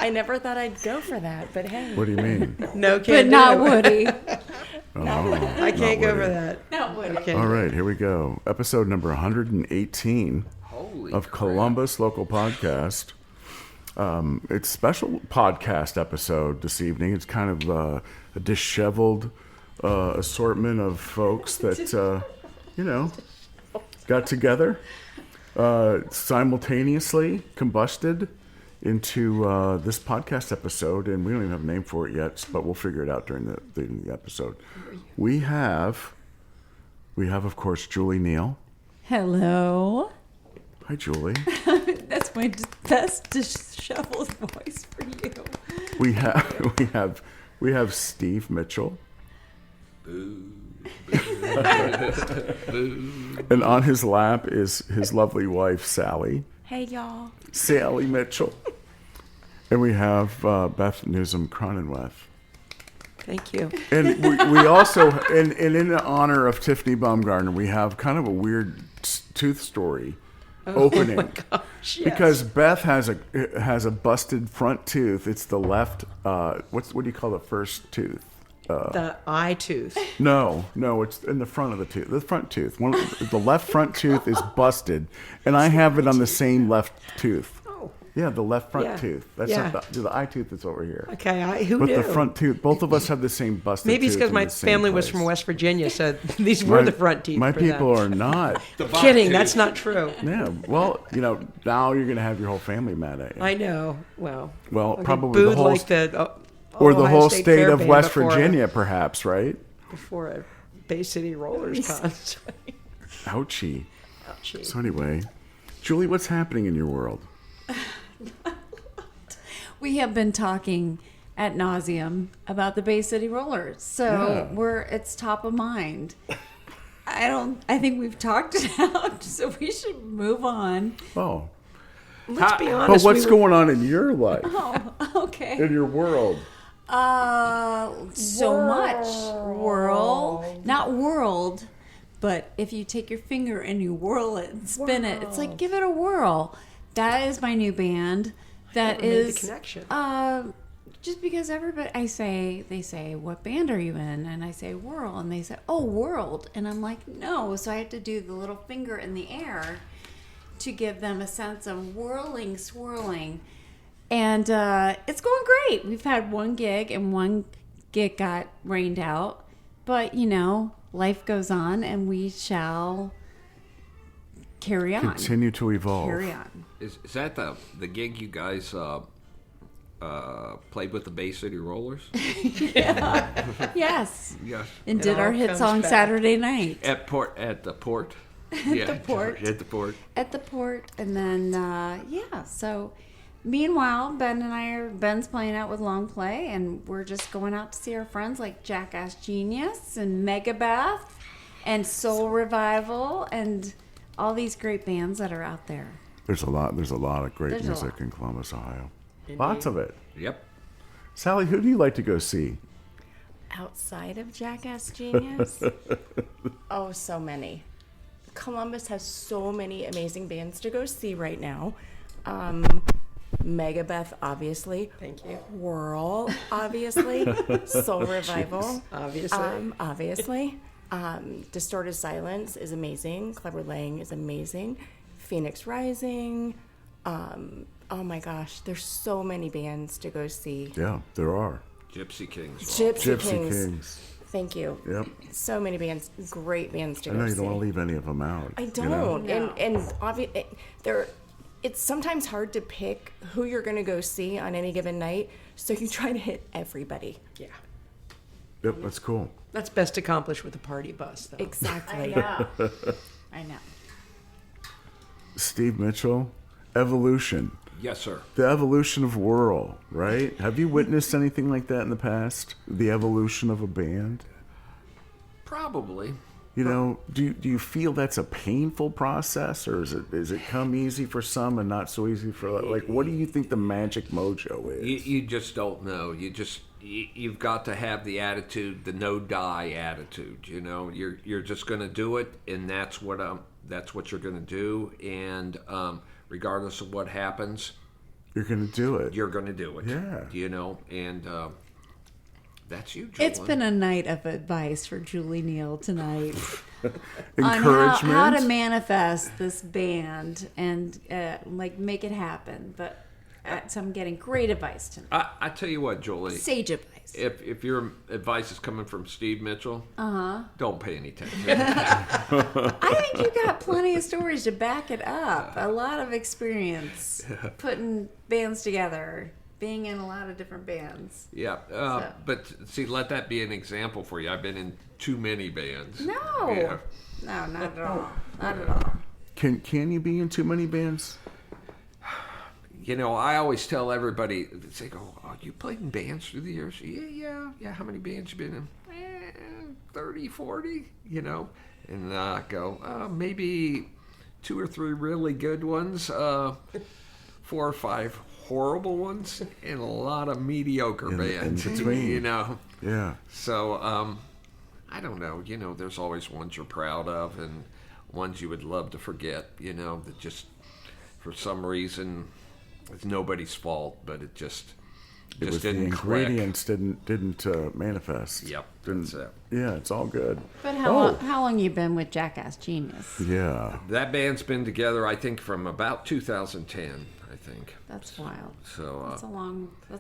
I never thought I'd go for that, but hey. What do you mean? No, But can't not do it. Woody. I can't go for that. Not Woody. All right, here we go. Episode number 118 of Columbus Local Podcast. It's a special podcast episode this evening. It's kind of a disheveled assortment of folks that, got together, simultaneously combusted into this podcast episode, and we don't even have a name for it yet, but we'll figure it out during the episode. We have, of course, Julie Neal. Hello. Hi, Julie. That's my best disheveled voice for you. We have Steve Mitchell. Boo. And on his lap is his lovely wife, Sally. Hey, y'all. Sally Mitchell. And we have Beth Nuzum Cronenweth. Thank you. And we also, and in honor of Tiffany Baumgartner, we have kind of a weird tooth story opening. Oh my gosh, yes. Because Beth has a busted front tooth. It's the left, what do you call the first tooth? The eye tooth. No, it's in the front of the tooth. The front tooth. The left front tooth is busted, and I have it on the same left tooth. Oh. Yeah, the left front tooth. That's Yeah. not the eye tooth that's over here. Okay, who But knew? the front tooth, both of us have the same busted Maybe it's tooth because in my the same family was place. from West Virginia, so these were the front teeth. My for people them. are not. Kidding, that's not true. Yeah, well, now you're going to have your whole family mad at you. I know. Well, Probably the booed whole... like the or the Ohio whole State state Fair of band West before Virginia, perhaps, right? before a Bay City Rollers concert. Ouchie. Ouchie. So anyway, Julie, what's happening in your world? We have been talking ad nauseum about the Bay City Rollers, so it's top of mind. I think we've talked it out, so we should move on. Oh. Let's be But honest. what's going on in your life? Oh, okay. In your world? So much. Not world, but if you take your finger and you whirl it and spin it, it's like, give it a whirl. That is my new band. That Never made the is connection. just because they say, what band are you in? And I say, Whirl. And they say, oh, World. And I'm like, no. So I have to do the little finger in the air to give them a sense of whirling, swirling. And it's going great. We've had one gig, and one gig got rained out. But, life goes on, and we shall carry on. Continue to evolve. Carry on. Is that the gig you guys played with the Bay City Rollers? Yes. Yes. And It did our all hit comes song back. Saturday night. At the port. At the port. At the port. At the port. And then, so meanwhile, Ben's playing out with Long Play, and we're just going out to see our friends like Jackass Genius and Megabeth and Soul Revival and all these great bands that are out there. There's a lot of great There's a music lot. in Columbus, Ohio. Lots of it. Yep. Sally, who do you like to go see? Outside of Jackass Genius? Oh, so many. Columbus has so many amazing bands to go see right now. Megabeth, obviously. Thank you. Whirl, obviously. Soul Revival. Obviously. Obviously. Distorted Silence is amazing. Clever Lang is amazing. Phoenix Rising. Oh my gosh, there's so many bands to go see. Yeah, there are. Gypsy Kings. Gypsy Gypsy Kings. Thank you. Yep. So many bands, great bands to I go know you see. don't want to leave any of them out. I you don't. know? And it's sometimes hard to pick who you're going to go see on any given night, so you try to hit everybody. Yeah. Yep, that's cool. That's best accomplished with a party bus, though. Exactly. I know. Steve Mitchell, Evolution. Yes, sir. The evolution of Whirl, right? Have you witnessed anything like that in the past? The evolution of a band? Probably. Do you feel that's a painful process, or is it come easy for some and not so easy for what do you think the magic mojo is? You just don't know. You've got to have the attitude, the no die attitude. You're just going to do it, and that's what you're going to do. And regardless of what happens, You're going to do it. you're going to do it. Yeah. You know, and that's you, Julie. It's been a night of advice for Julie Neal tonight Encouragement. on how to manifest this band and make it happen. But so I'm getting great advice tonight. I tell you what, Julie. Sage advice. If your advice is coming from Steve Mitchell, don't pay any attention. I think you got plenty of stories to back it up. A lot of experience putting bands together, being in a lot of different bands. Yeah, but see, let that be an example for you. I've been in too many bands. No, Yeah. no, not at all. Not at all. Can you be in too many bands? You know, I always tell everybody, they go, "Oh, you played in bands through the years?" Yeah. How many bands you been in? 30, 40, you know? And I go, maybe 2 or 3 really good ones, 4 or 5 horrible ones, and a lot of mediocre bands. In between. You know? Yeah. So, I don't know. You know, there's always ones you're proud of and ones you would love to forget, you know, that just, for some reason, it's nobody's fault, but it just It was didn't the click. ingredients didn't manifest. Yep, Didn't, that's it. Yeah, it's all good. But how long you been with Jackass Genius? Yeah. That band's been together, I think, from about 2010, I think. That's wild. So That's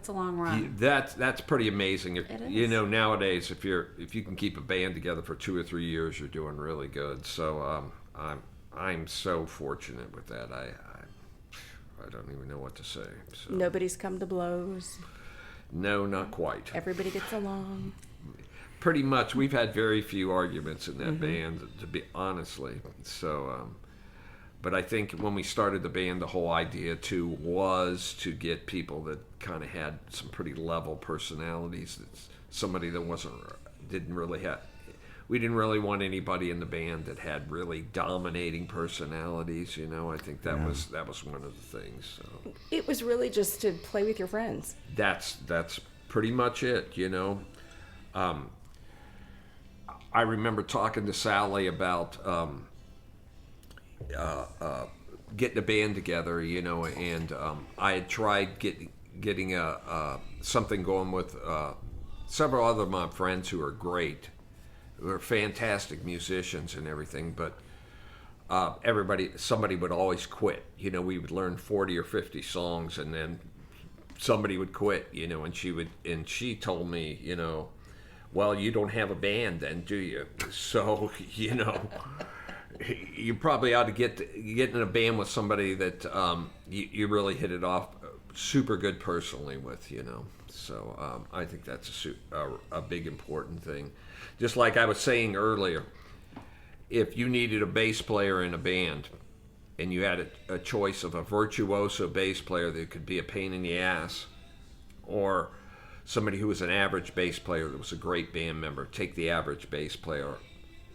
a long run. that's pretty amazing. It is. You know, nowadays, if you can keep a band together for 2 or 3 years, you're doing really good. So I'm so fortunate with that. I don't even know what to say. So. Nobody's come to blows. No, not quite. Everybody gets along. Pretty much, we've had very few arguments in that band, to be honestly. So, but I think when we started the band, the whole idea too was to get people that kind of had some pretty level personalities. That's somebody that didn't really have. We didn't really want anybody in the band that had really dominating personalities. You know, I think that was one of the things. So. It was really just to play with your friends. That's pretty much it, you know. I remember talking to Sally about getting a band together, you know, and I had tried getting something going with several other of my friends who are great, who are fantastic musicians and everything, but somebody would always quit. You know, we would learn 40 or 50 songs, and then somebody would quit, you know, and she told me, you know, well, you don't have a band then, do you? So, you know, you probably ought to get in a band with somebody that you really hit it off super good personally with, you know. So I think that's a big important thing. Just like I was saying earlier, if you needed a bass player in a band and you had a choice of a virtuoso bass player that could be a pain in the ass, or somebody who was an average bass player that was a great band member, take the average bass player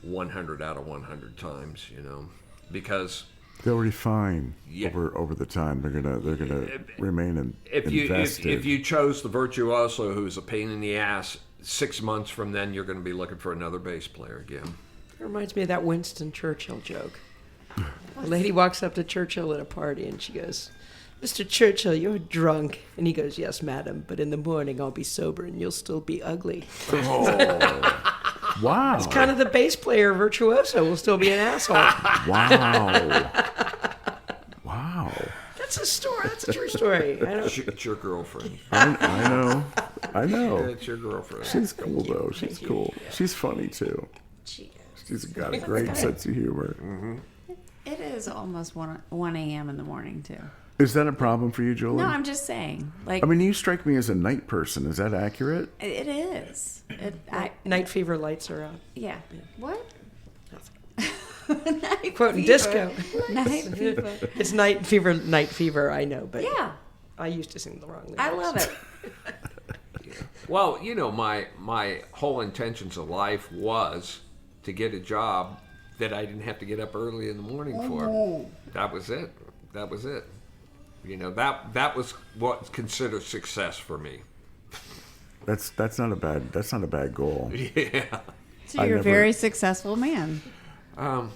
100 out of 100 times, you know, because they'll refine Yeah. over the time. They're gonna remain invested. If you chose the virtuoso who's a pain in the ass, 6 months from then you're going to be looking for another bass player again. It reminds me of that Winston Churchill joke. A lady walks up to Churchill at a party and she goes, "Mr. Churchill, you're drunk." And he goes, "Yes, madam, but in the morning I'll be sober and you'll still be ugly." Wow. It's kind of the bass player virtuoso will still be an asshole. Wow. Wow. That's a story. That's a true story. I don't, It's your girlfriend. I know. It's your girlfriend. She's cool though. She's cool. She's funny too. She's got a great sense of humor. Mm-hmm. It is almost 1 a.m. in the morning, too. Is that a problem for you, Julie? No, I'm just saying. Like, I mean, you strike me as a night person. Is that accurate? it is. night fever lights are out. Yeah. What? Quoting disco. Night fever. It's night fever, I know, but Yeah. I used to sing the wrong lyrics. I love it. Well, you know, my whole intentions of life was to get a job that I didn't have to get up early in the morning for. That was it. You know, that was what's considered success for me. That's not a bad goal. Yeah. So you're a very successful man. I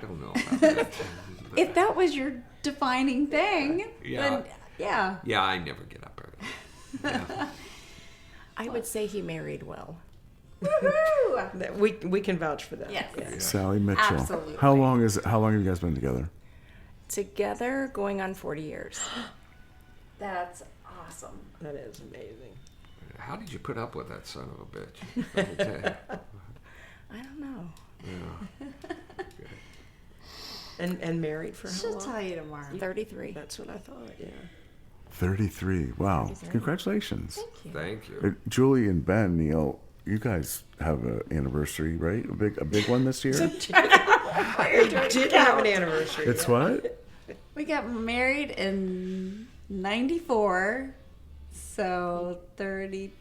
don't know about that. If that was your defining thing, Yeah. then Yeah. Yeah, I never get up early. Yeah. I would say he married well. That we can vouch for that. Yes. Yeah. Sally Mitchell. Absolutely. How long have you guys been together? Together, going on 40 years. That's awesome. That is amazing. How did you put up with that son of a bitch? Let me tell you. I don't know. And married for how She'll long? tell you tomorrow. 33. That's what I thought. Yeah. 33. Wow. 33. Congratulations. Thank you. Julie and Ben, Neal, you guys have an anniversary, right? A big one this year? I did have an anniversary. It's yeah. what? We got married in 94, so 31.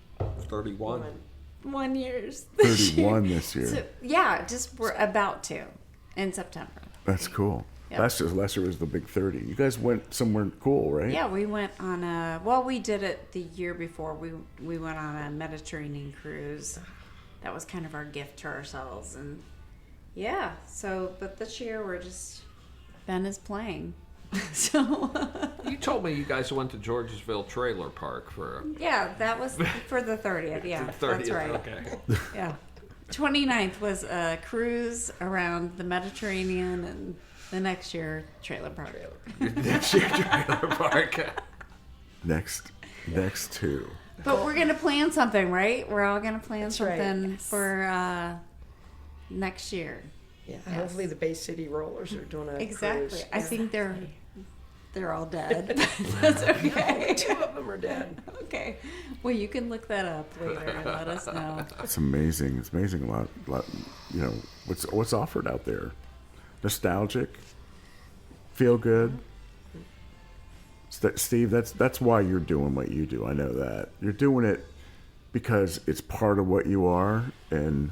31 years. 31 this year. So, yeah, just we're about to in September. That's cool. Yep. Last year was the big 30. You guys went somewhere cool, right? Yeah, we went on we did it the year before. We went on a Mediterranean cruise. That was kind of our gift to ourselves. And yeah, but this year Ben is playing. So You told me you guys went to Georgesville Trailer Park for yeah, that was for the 30th. Yeah, the 30th. that's right. Okay. Yeah. 29th was a cruise around the Mediterranean, and the next year, trailer park. Next year, Trailer Park. Next two. But we're going to plan something, right? We're all going to plan That's right. something for next year. Yeah. Hopefully the Bay City Rollers are doing a Exactly. cruise. I think they're all dead. That's okay. Two of them are dead. Okay. Well, you can look that up later and let us know. It's amazing. It's amazing a lot. You know what's offered out there. Nostalgic. Feel good. Steve, that's why you're doing what you do. I know that you're doing it because it's part of what you are, and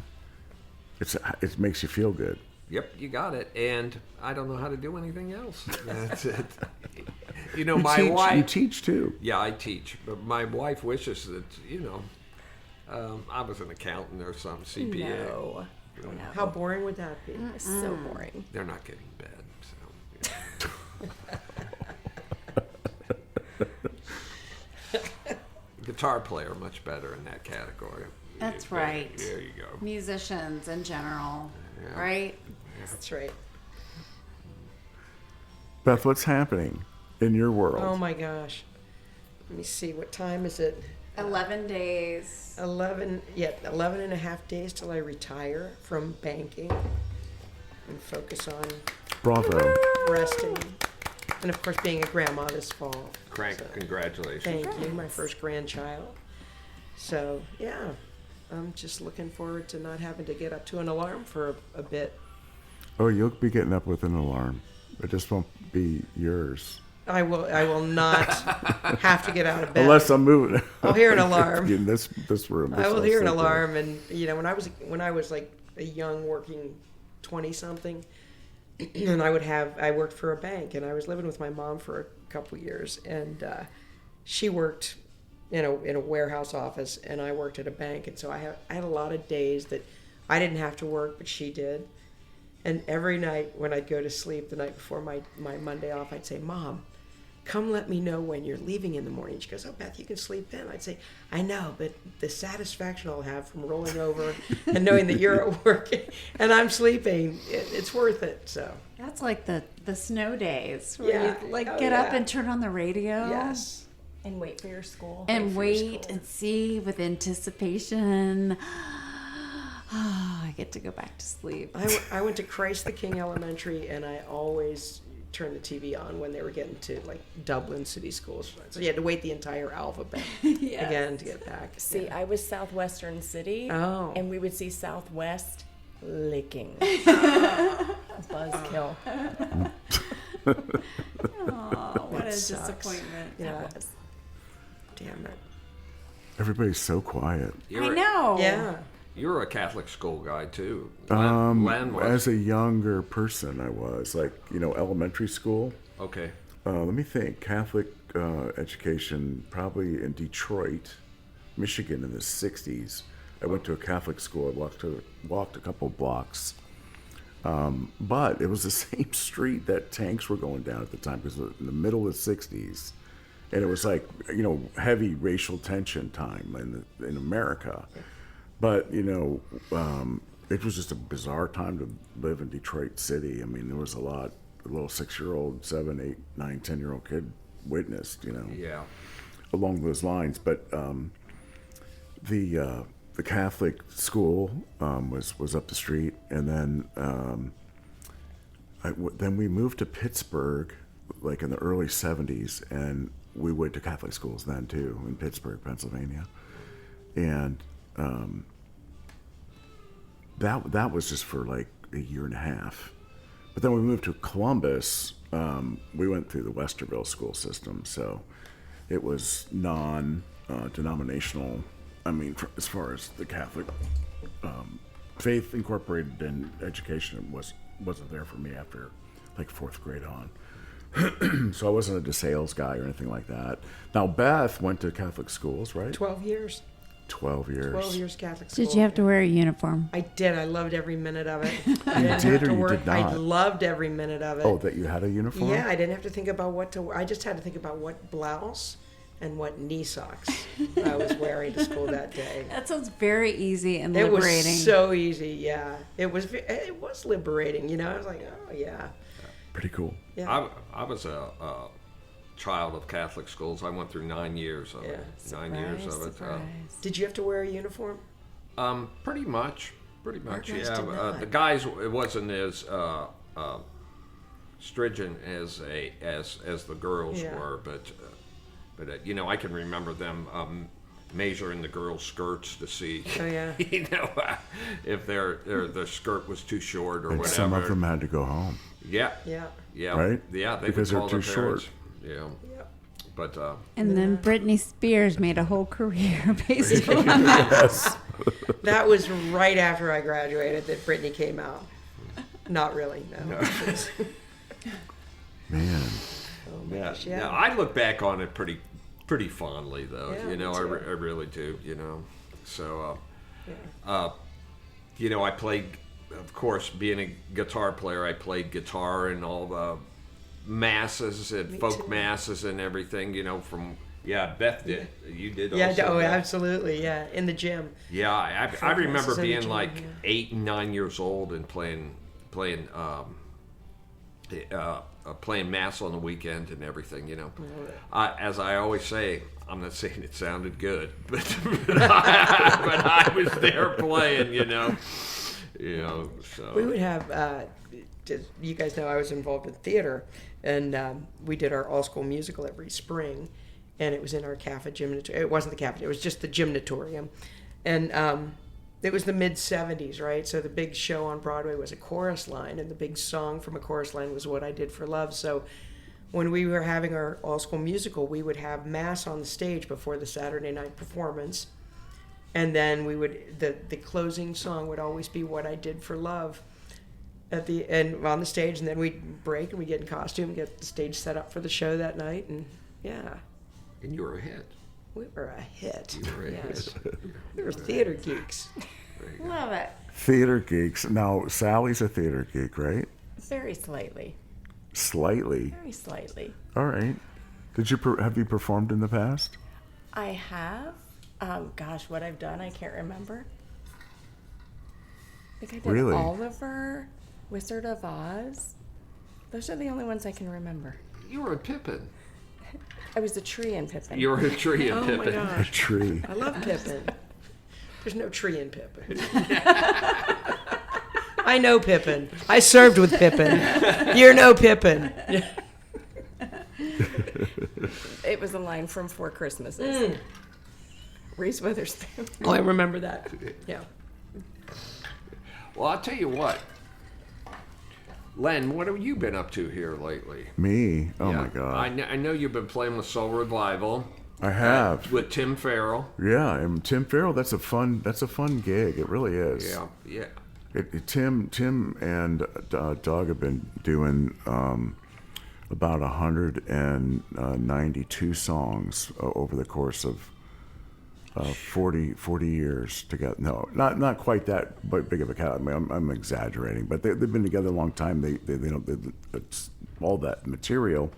it makes you feel good. Yep, you got it. And I don't know how to do anything else. That's it. You know, my wife. You teach too. Yeah, I teach. But my wife wishes that, I was an accountant or some CPA. No. How boring would that be? It's so boring. They're not getting bed. So, guitar player, much better in that category. That's right. There you go. Musicians in general, Yeah. right? That's right. Beth, what's happening in your world? Oh my gosh. Let me see. What time is it? 11 days. 11 and a half days till I retire from banking and focus on Bravo. resting. And of course being a grandma this fall. Crank, So, congratulations. thank you. My first grandchild. So yeah, I'm just looking forward to not having to get up to an alarm for a bit. Oh, you'll be getting up with an alarm. It just won't be yours. I will not have to get out of bed. Unless I'm moving. I'll hear an alarm. In this room. I will this hear an house, right there. alarm, and when I was like a young working 20-something, and I worked for a bank, and I was living with my mom for a couple years, and she worked in a warehouse office, and I worked at a bank, and so I had a lot of days that I didn't have to work, but she did. And every night when I'd go to sleep the night before my Monday off, I'd say, "Mom, come let me know when you're leaving in the morning." She goes, "Oh, Beth, you can sleep in." I'd say, "I know, but the satisfaction I'll have from rolling over and knowing that you're at work and I'm sleeping, it's worth it." So That's like the snow days where Yeah. you like Oh, get up yeah. and turn on the radio. yes, And wait for your school. And Wait for your wait school. and see with anticipation. Oh, I get to go back to sleep. I went to Christ the King Elementary, and I always turned the TV on when they were getting to like Dublin City Schools. So you had to wait the entire alphabet again to get back. See, I was Southwestern City, Oh. and we would see Southwest licking. Buzzkill. Oh, what a sucks. disappointment. Yeah. Was. Damn it. Everybody's so quiet. You I were, know. Yeah. you were a Catholic school guy, too. Len was. As a younger person, I was elementary school. Okay. Let me think. Catholic education, probably in Detroit, Michigan, in the '60s. I went to a Catholic school. I walked a couple blocks, but it was the same street that tanks were going down at the time because it was in the middle of the '60s, and it was like, heavy racial tension time in America. But, it was just a bizarre time to live in Detroit City. I mean, there was a little 6-year-old, 7, 8, 9, 10-year-old kid witnessed, Yeah. along those lines. But the Catholic school was up the street, and then then we moved to Pittsburgh, like in the early 70s, and we went to Catholic schools then too in Pittsburgh, Pennsylvania, and that was just for like a year and a half. But then we moved to Columbus. We went through the Westerville school system, so it was non-denominational. I mean, as far as the Catholic faith incorporated in education wasn't there for me after like 4th grade on. So I wasn't a DeSales guy or anything like that. Now, Beth went to Catholic schools, right? 12 years. 12 years. 12 years Catholic school. Did you have to wear a uniform? I did. I loved every minute of it. You did or you did not? I loved every minute of it. Oh, that you had a uniform? Yeah, I didn't have to think about what to wear. I just had to think about what blouse and what knee socks I was wearing to school that day. That sounds very easy and It liberating. was so easy, yeah. It was liberating, I was like, oh, yeah. Pretty cool. Yeah. I was a child of Catholic schools. I went through 9 years of it. 9 years of it. Did you have to wear a uniform? Pretty much. guys Yeah. did not. The guys, it wasn't as stringent as the girls Yeah. were, but I can remember them measuring the girls' skirts to see, Oh, yeah. if their skirt was too short or And whatever. some of them had to go home. Yeah. Yeah. Yeah. Right? Yeah. They Because would they're call too their parents. short. Yeah. Yep. But And then Britney Spears made a whole career based on that. Yes. That was right after I graduated that Britney came out. Not really, no. Man. Oh, my gosh, yeah. yeah. I look back on it pretty fondly, though. Yeah, me I too. really do. So, Yeah. I played. Of course, being a guitar player, I played guitar in all the masses and Me folk too. masses and everything. From Beth did. You did. Yeah, also, oh, Beth. absolutely, yeah. In the gym. Yeah, I Folk remember masses in the being gym, like yeah. 8 and 9 years old and playing mass on the weekend and everything. As I always say, I'm not saying it sounded good, but I was there playing. So We would have, you guys know I was involved in theater, and we did our all-school musical every spring, and it was in our CAFA gymnatorium. It wasn't the CAFA, it was just the gymnatorium. And it was the mid-'70s, right? So the big show on Broadway was a chorus line, and the big song from a chorus line was What I Did for Love. So when we were having our all-school musical, we would have mass on the stage before the Saturday night performance. And then we would, the closing song would always be What I Did for Love and on the stage, and then we'd break and we'd get in costume, get the stage set up for the show that night, and yeah. And you were a hit. We were a hit. You were a Yes. hit. We were theater geeks. Love it. Theater geeks. Now, Sally's a theater geek, right? Very slightly. Slightly. Very slightly. All right. Have you performed in the past? I have. Gosh, what I've done, I can't remember. I think I did Really? Oliver, Wizard of Oz. Those are the only ones I can remember. You were a Pippin. I was a tree in Pippin. You were a tree in Oh Pippin. my A gosh. tree. I love Pippin. There's no tree in Pippin. I know Pippin. I served with Pippin. You're no Pippin. It was a line from Four Christmases. Reese Witherspoon. Oh, I remember that. Yeah. Well, I'll tell you what. Len, what have you been up to here lately? Me? Oh Yeah. my God. I know you've been playing with Soul Revival. I have. With Tim Farrell. Yeah, and Tim Farrell. That's a fun gig. It really is. Yeah. Tim and Doug have been doing about 192 songs over the course of 40 years together. No, not quite that big of a count. I mean, I'm exaggerating, but they've been together a long time. They it's all that material,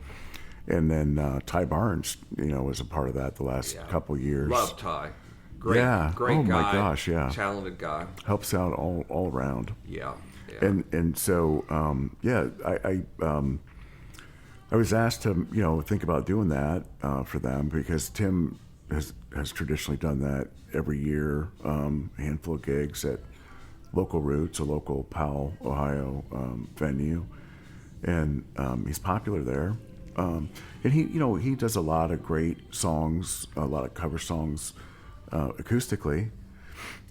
And then Ty Barnes, was a part of that the last couple years. Love Ty. Great, yeah. great oh guy. my gosh, yeah. Talented guy. Helps out all around. Yeah. And so I was asked to think about doing that for them because Tim has traditionally done that every year, a handful of gigs at Local Roots, a local Powell, Ohio venue, and he's popular there. And he does a lot of great songs, a lot of cover songs acoustically,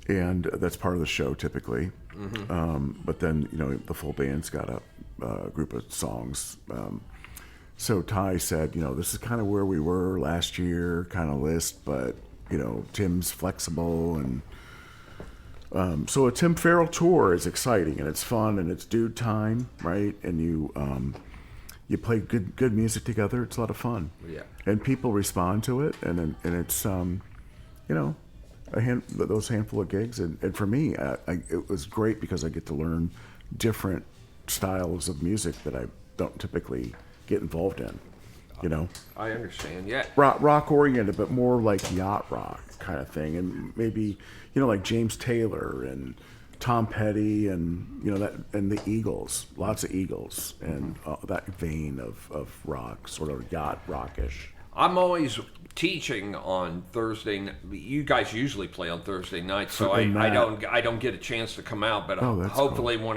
and that's part of the show typically. But then the full band's got a group of songs. So Ty said, this is kind of where we were last year, kind of list, but Tim's flexible, and so a Tim Farrell tour is exciting and it's fun and it's dude time, right? And you play good music together. It's a lot of fun. Yeah. And people respond to it, and it's those handful of gigs, and for me, it was great because I get to learn different styles of music that I don't typically get involved in. I understand. Yeah. Rock oriented, but more like yacht rock kind of thing, and maybe like James Taylor and Tom Petty, and that, and the Eagles, lots of Eagles, and that vein of rock, sort of yacht rockish. I'm always teaching on Thursday. You guys usually play on Thursday nights, so I don't get a chance to come out. But hopefully, cool.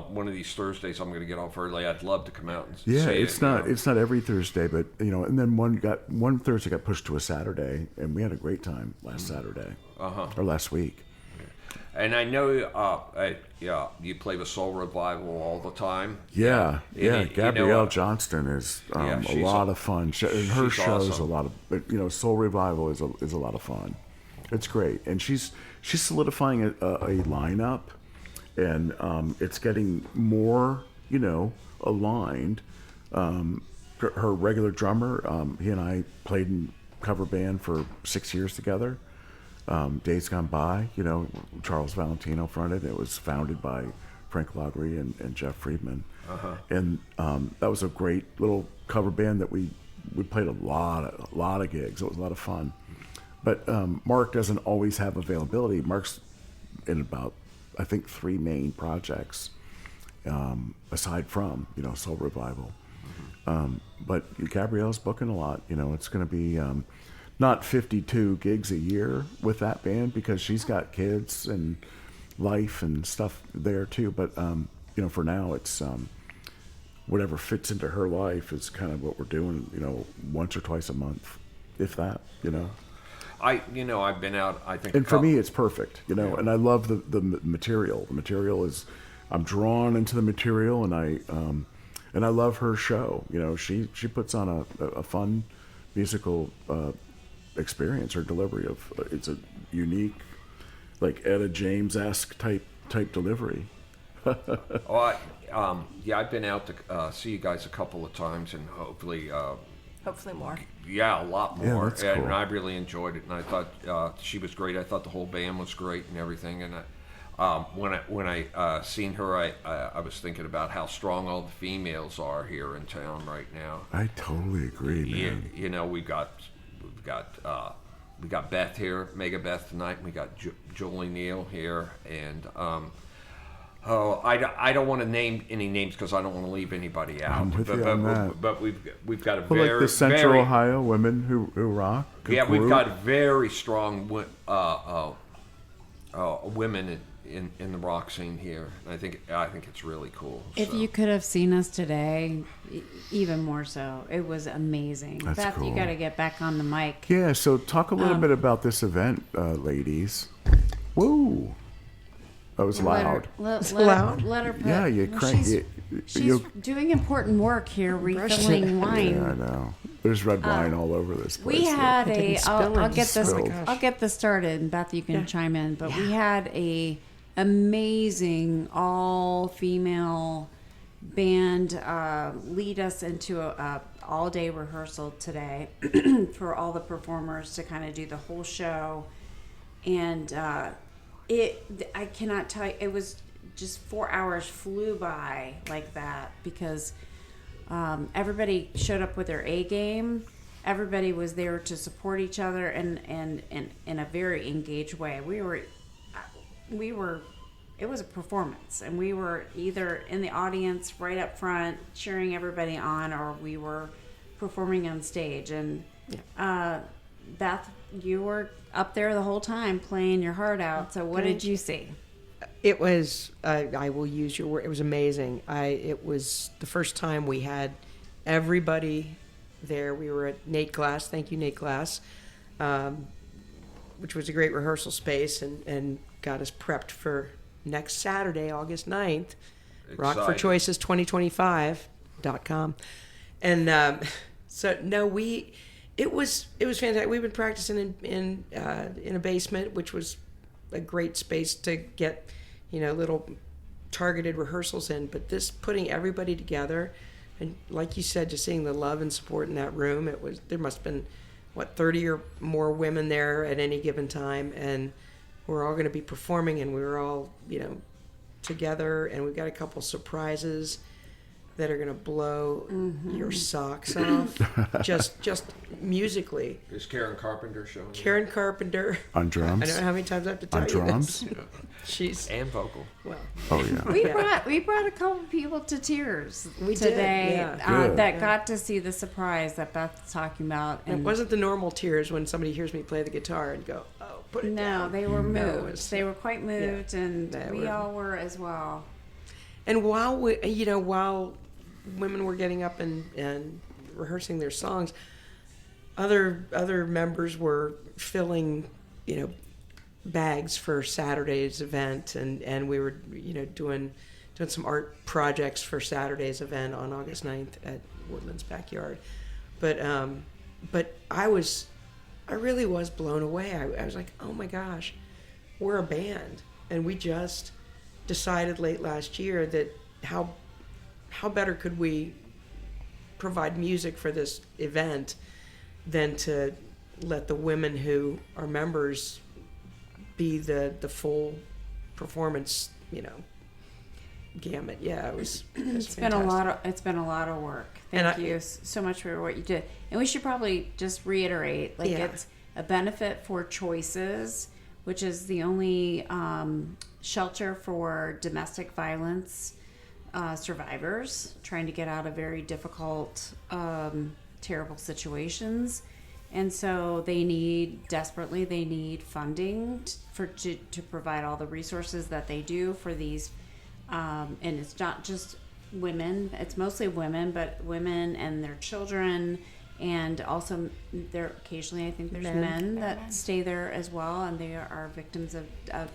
one of these Thursdays, I'm going to get off early. I'd love to come out and see it's not every Thursday, but and then one Thursday got pushed to a Saturday, and we had a great time last Saturday or last week. And I know, you play with Soul Revival all the time. Yeah. Gabrielle Johnston is a lot of fun. Her show's awesome. A lot of, Soul Revival is a lot of fun. It's great, and she's solidifying a lineup, and it's getting more, aligned. Her regular drummer, he and I played in cover band for 6 years together. Days Gone By, Charles Valentino fronted. It was founded by Frank Lagri and Jeff Friedman. And that was a great little cover band that we played a lot of gigs. It was a lot of fun. But Mark doesn't always have availability. Mark's in about, I think, 3 main projects, aside from, Soul Revival. But Gabrielle's booking a lot. It's going to be... not 52 gigs a year with that band because she's got kids and life and stuff there too. But, for now it's whatever fits into her life is kind of what we're doing, once or twice a month, if that, I've been out, I think. And for me, it's perfect, and I love the material. The material is, I'm drawn into the material, and I love her show. She puts on a fun musical experience. Her delivery it's a unique, like Etta James-esque type delivery. I've been out to see you guys a couple of times, and hopefully more. Yeah, a lot more. Yeah, that's cool. And I really enjoyed it, and I thought she was great. I thought the whole band was great and everything. And when I seen her, I was thinking about how strong all the females are here in town right now. I totally agree, man. We got Beth here, Mega Beth tonight. And we got Julie Neal here, and I don't want to name any names because I don't want to leave anybody out. I'm with you on that. But we've got a like the Central Ohio women who rock. Yeah, we've got very strong women in the rock scene here. I think it's really cool. If you could have seen us today, even more so, it was amazing. That's Beth, cool. You got to get back on the mic. Yeah, so talk a little bit about this event, ladies. Woo! That was loud. Let her put. Yeah, you crank. She's doing important work here, refilling wine. Yeah, I know. There's red wine all over this place. We had I'll get this. Oh I'll get this started, and Beth, you can chime in. But we had a amazing all-female band lead us into a all-day rehearsal today for all the performers to kind of do the whole show, and I cannot tell you, it was just 4 hours flew by like that because Everybody showed up with their A game. Everybody was there to support each other and in a very engaged way. We were. It was a performance, and we were either in the audience right up front cheering everybody on, or we were performing on stage. And Beth, you were up there the whole time playing your heart out. So what did you see? It was, I will use your word, it was amazing. It was the first time we had everybody there. We were at Nate Glass, thank you Nate Glass, which was a great rehearsal space and got us prepped for next Saturday, August 9th, rockforchoices2025.com. And so, no, it was fantastic. We've been practicing in a basement, which was a great space to get, little targeted rehearsals in. But this putting everybody together, and like you said, just seeing the love and support in that room, there must have been, 30 or more women there at any given time, and we're all going to be performing, and we were all, together, and we've got a couple surprises that are going to blow your socks off, just musically. Is Karen Carpenter showing? Karen Carpenter on drums. I don't know how many times I have to tell on you drums. this. She's and vocal. Well, oh yeah. We brought a couple people to tears We today did, yeah. that got to see the surprise that Beth's talking about. And it wasn't the normal tears when somebody hears me play the guitar and go, "Oh, put it down." No, they were moved. No, they were quite moved, and we were. all were as well. And while while women were getting up and rehearsing their songs, other members were filling, bags for Saturday's event, and we were, doing some art projects for Saturday's event on August 9th at Woodland's Backyard. But I really was blown away. I was like, oh my gosh, we're a band, and we just decided late last year that how better could we provide music for this event than to let the women who are members be the full performance, gamut. Yeah, it's It's fantastic. been a lot of work. Thank you so much for what you did. And we should probably just reiterate, it's a benefit for Choices, which is the only shelter for domestic violence survivors trying to get out of very difficult, terrible situations. And so they desperately need funding to provide all the resources that they do for these. And it's not just women, it's mostly women, but women and their children. And also occasionally I think there's men that stay there as well, and they are victims of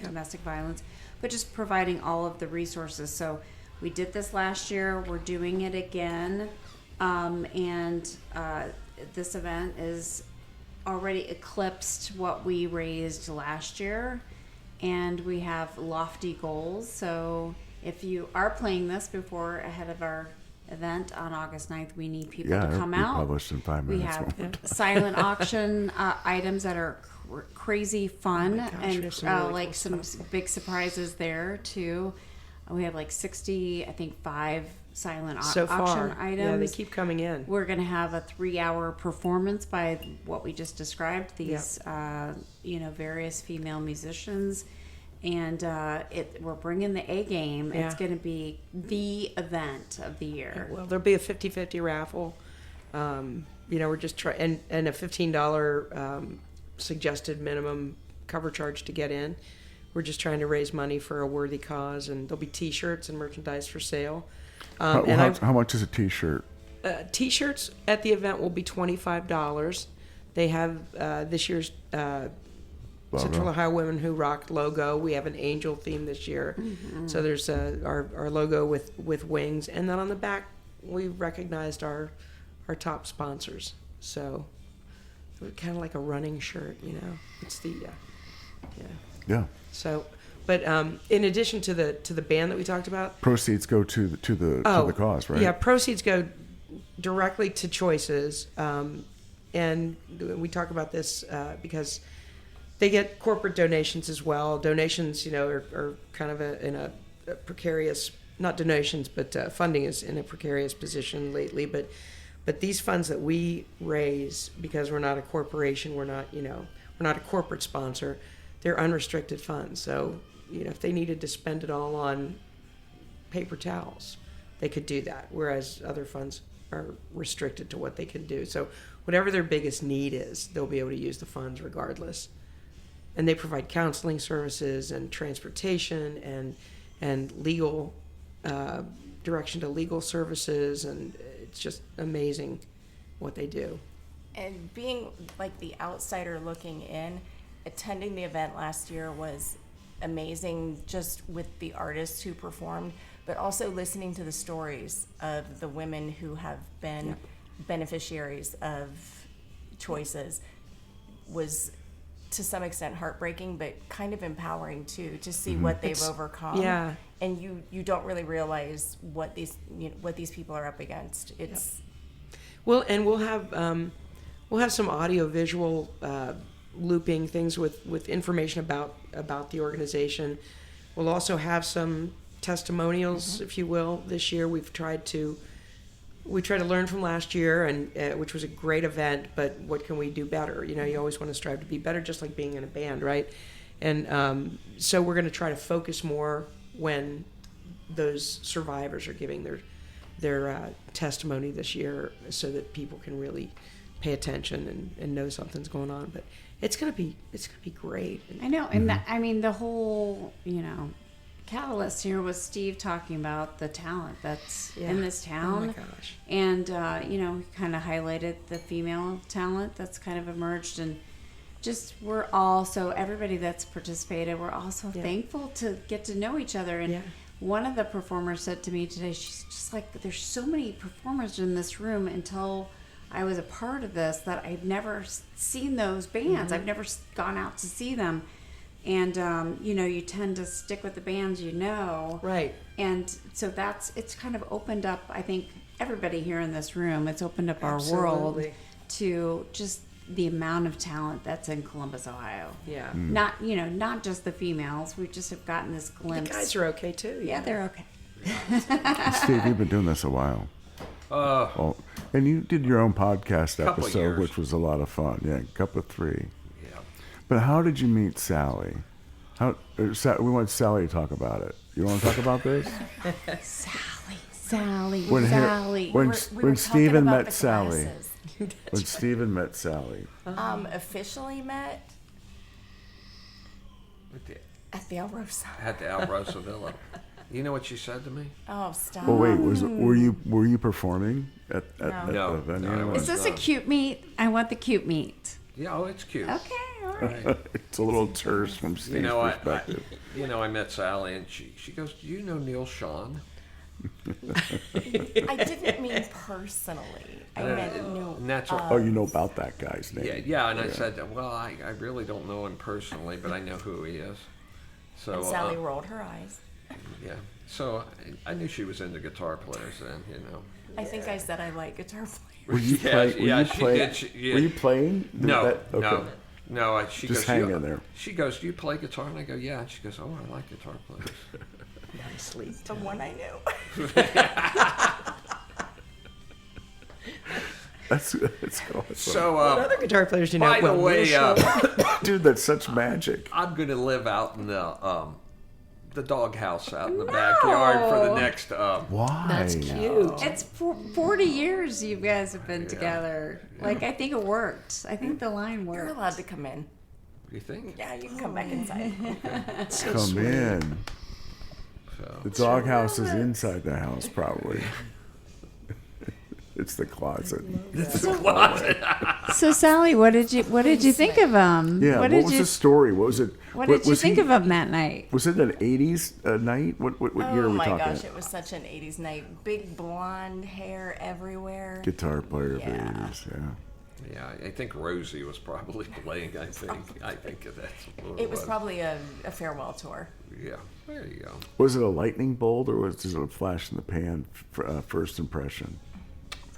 domestic violence, but just providing all of the resources. So we did this last year, we're doing it again. This event is already eclipsed what we raised last year, and we have lofty goals. So if you are playing this ahead of our event on August 9th, we need people to come out. Published in 5 minutes. We have silent auction items that are crazy fun, and really some big surprises there too. We have 5 silent auction items. Yeah, they keep coming in. We're going to have a 3-hour performance by what we just described, these various female musicians, and we're bringing the A game. Yeah. It's going to be the event of the year. Well, there'll be a 50-50 raffle. We're just trying, and a $15 suggested minimum cover charge to get in. We're just trying to raise money for a worthy cause, and there'll be T-shirts and merchandise for sale. How much is a T-shirt? T-shirts at the event will be $25. They have this year's Central Ohio Women Who Rock logo. We have an angel theme this year. Mm-hmm. So there's our logo with wings. And then on the back, we recognized our top sponsors. So kind of like a running shirt, It's the, Yeah. So, but in addition to the band that we talked about, proceeds go to the cause, right? Yeah, proceeds go directly to Choices, and we talk about this because they get corporate donations as well. Donations, are kind of in a precarious not donations, but funding is in a precarious position lately. But these funds that we raise, because we're not a corporation, we're not a corporate sponsor, they're unrestricted funds. So, if they needed to spend it all on paper towels, they could do that, whereas other funds are restricted to what they can do. So whatever their biggest need is, they'll be able to use the funds regardless. And they provide counseling services and transportation and legal direction to legal services, and it's just amazing what they do. And being like the outsider looking in, attending the event last year was amazing, just with the artists who performed, but also listening to the stories of the women who have been beneficiaries of choices was to some extent heartbreaking, but kind of empowering too, to see what they've overcome. Yeah. And you don't really realize what these people are up against. It's Well, and we'll have some audio visual looping things with information about the organization. We'll also have some testimonials, if you will. This year we try to learn from last year, and which was a great event, but what can we do better? You always want to strive to be better, just like being in a band, right? And so we're going to try to focus more when those survivors are giving their testimony this year, so that people can really pay attention and know something's going on. But it's gonna be great. I know, and the whole catalyst here was Steve talking about the talent that's in this town. Oh my gosh! And he kind of highlighted the female talent that's kind of emerged, and just we're all everybody that's participated, we're also thankful to get to know each other. And one of the performers said to me today, she's just like, there's so many performers in this room until I was a part of this that I've never seen those bands. I've never gone out to see them. And, you tend to stick with the bands Right. And so it's kind of opened up, I think, everybody here in this room, it's opened up our world to just the amount of talent that's in Columbus, Ohio. Yeah. Not just the females. We just have gotten this glimpse. The guys are okay too. Yeah, they're okay. Steve, you've been doing this a while. And you did your own podcast episode, which was a lot of fun. Yeah, Cup of Three. Yeah. But how did you meet Sally? We want Sally to talk about it. You want to talk about this? Sally. When Stephen met Sally. When Stephen met Sally. Officially met at the El Rosa. At the El Rosa Villa. You know what she said to me? Oh, stop. Well, wait. Were you performing at No, the venue? no, I Is this a cute meat? I want the cute meat. Yeah, it's cute. Okay, all right. It's a little terse from Steve's perspective. I met Sally, and she goes, "Do you know Neal Sean?" I didn't mean personally. I meant no. And that's what, Oh, you know about that guy's name. Yeah, and I said, well, I really don't know him personally, but I know who he is. So And Sally rolled her eyes. Yeah, so I knew she was into guitar players then, I think I said I like guitar players. Were you Were you playing? No. She Just goes, hang in there. She goes, do you play guitar? And I go, yeah. And she goes, oh, I like guitar players. Nicely. The one I knew. That's awesome. So, what other guitar players do you know? by the way, Dude, that's such magic. I'm going to live out in the doghouse out in the backyard for the next. Why? That's cute. It's 40 years you guys have been together. Like, I think it worked. I think the line worked. You're allowed to come in. You think? Yeah, you can come back inside. Come in. So. The doghouse is inside the house, probably. It's the closet. It's a closet. So Sally, what did you think of him? Yeah, what was the story? What was it? What did you think of him that night? Was it an 80s night? What year are we talking? Oh my gosh, it was such an 80s night. Big blonde hair everywhere. Guitar player of the 80s, yeah. Yeah, I think Rosie was probably playing. I think that's. It was probably a farewell tour. Yeah, there you go. Was it a lightning bolt or was it a flash in the pan first impression?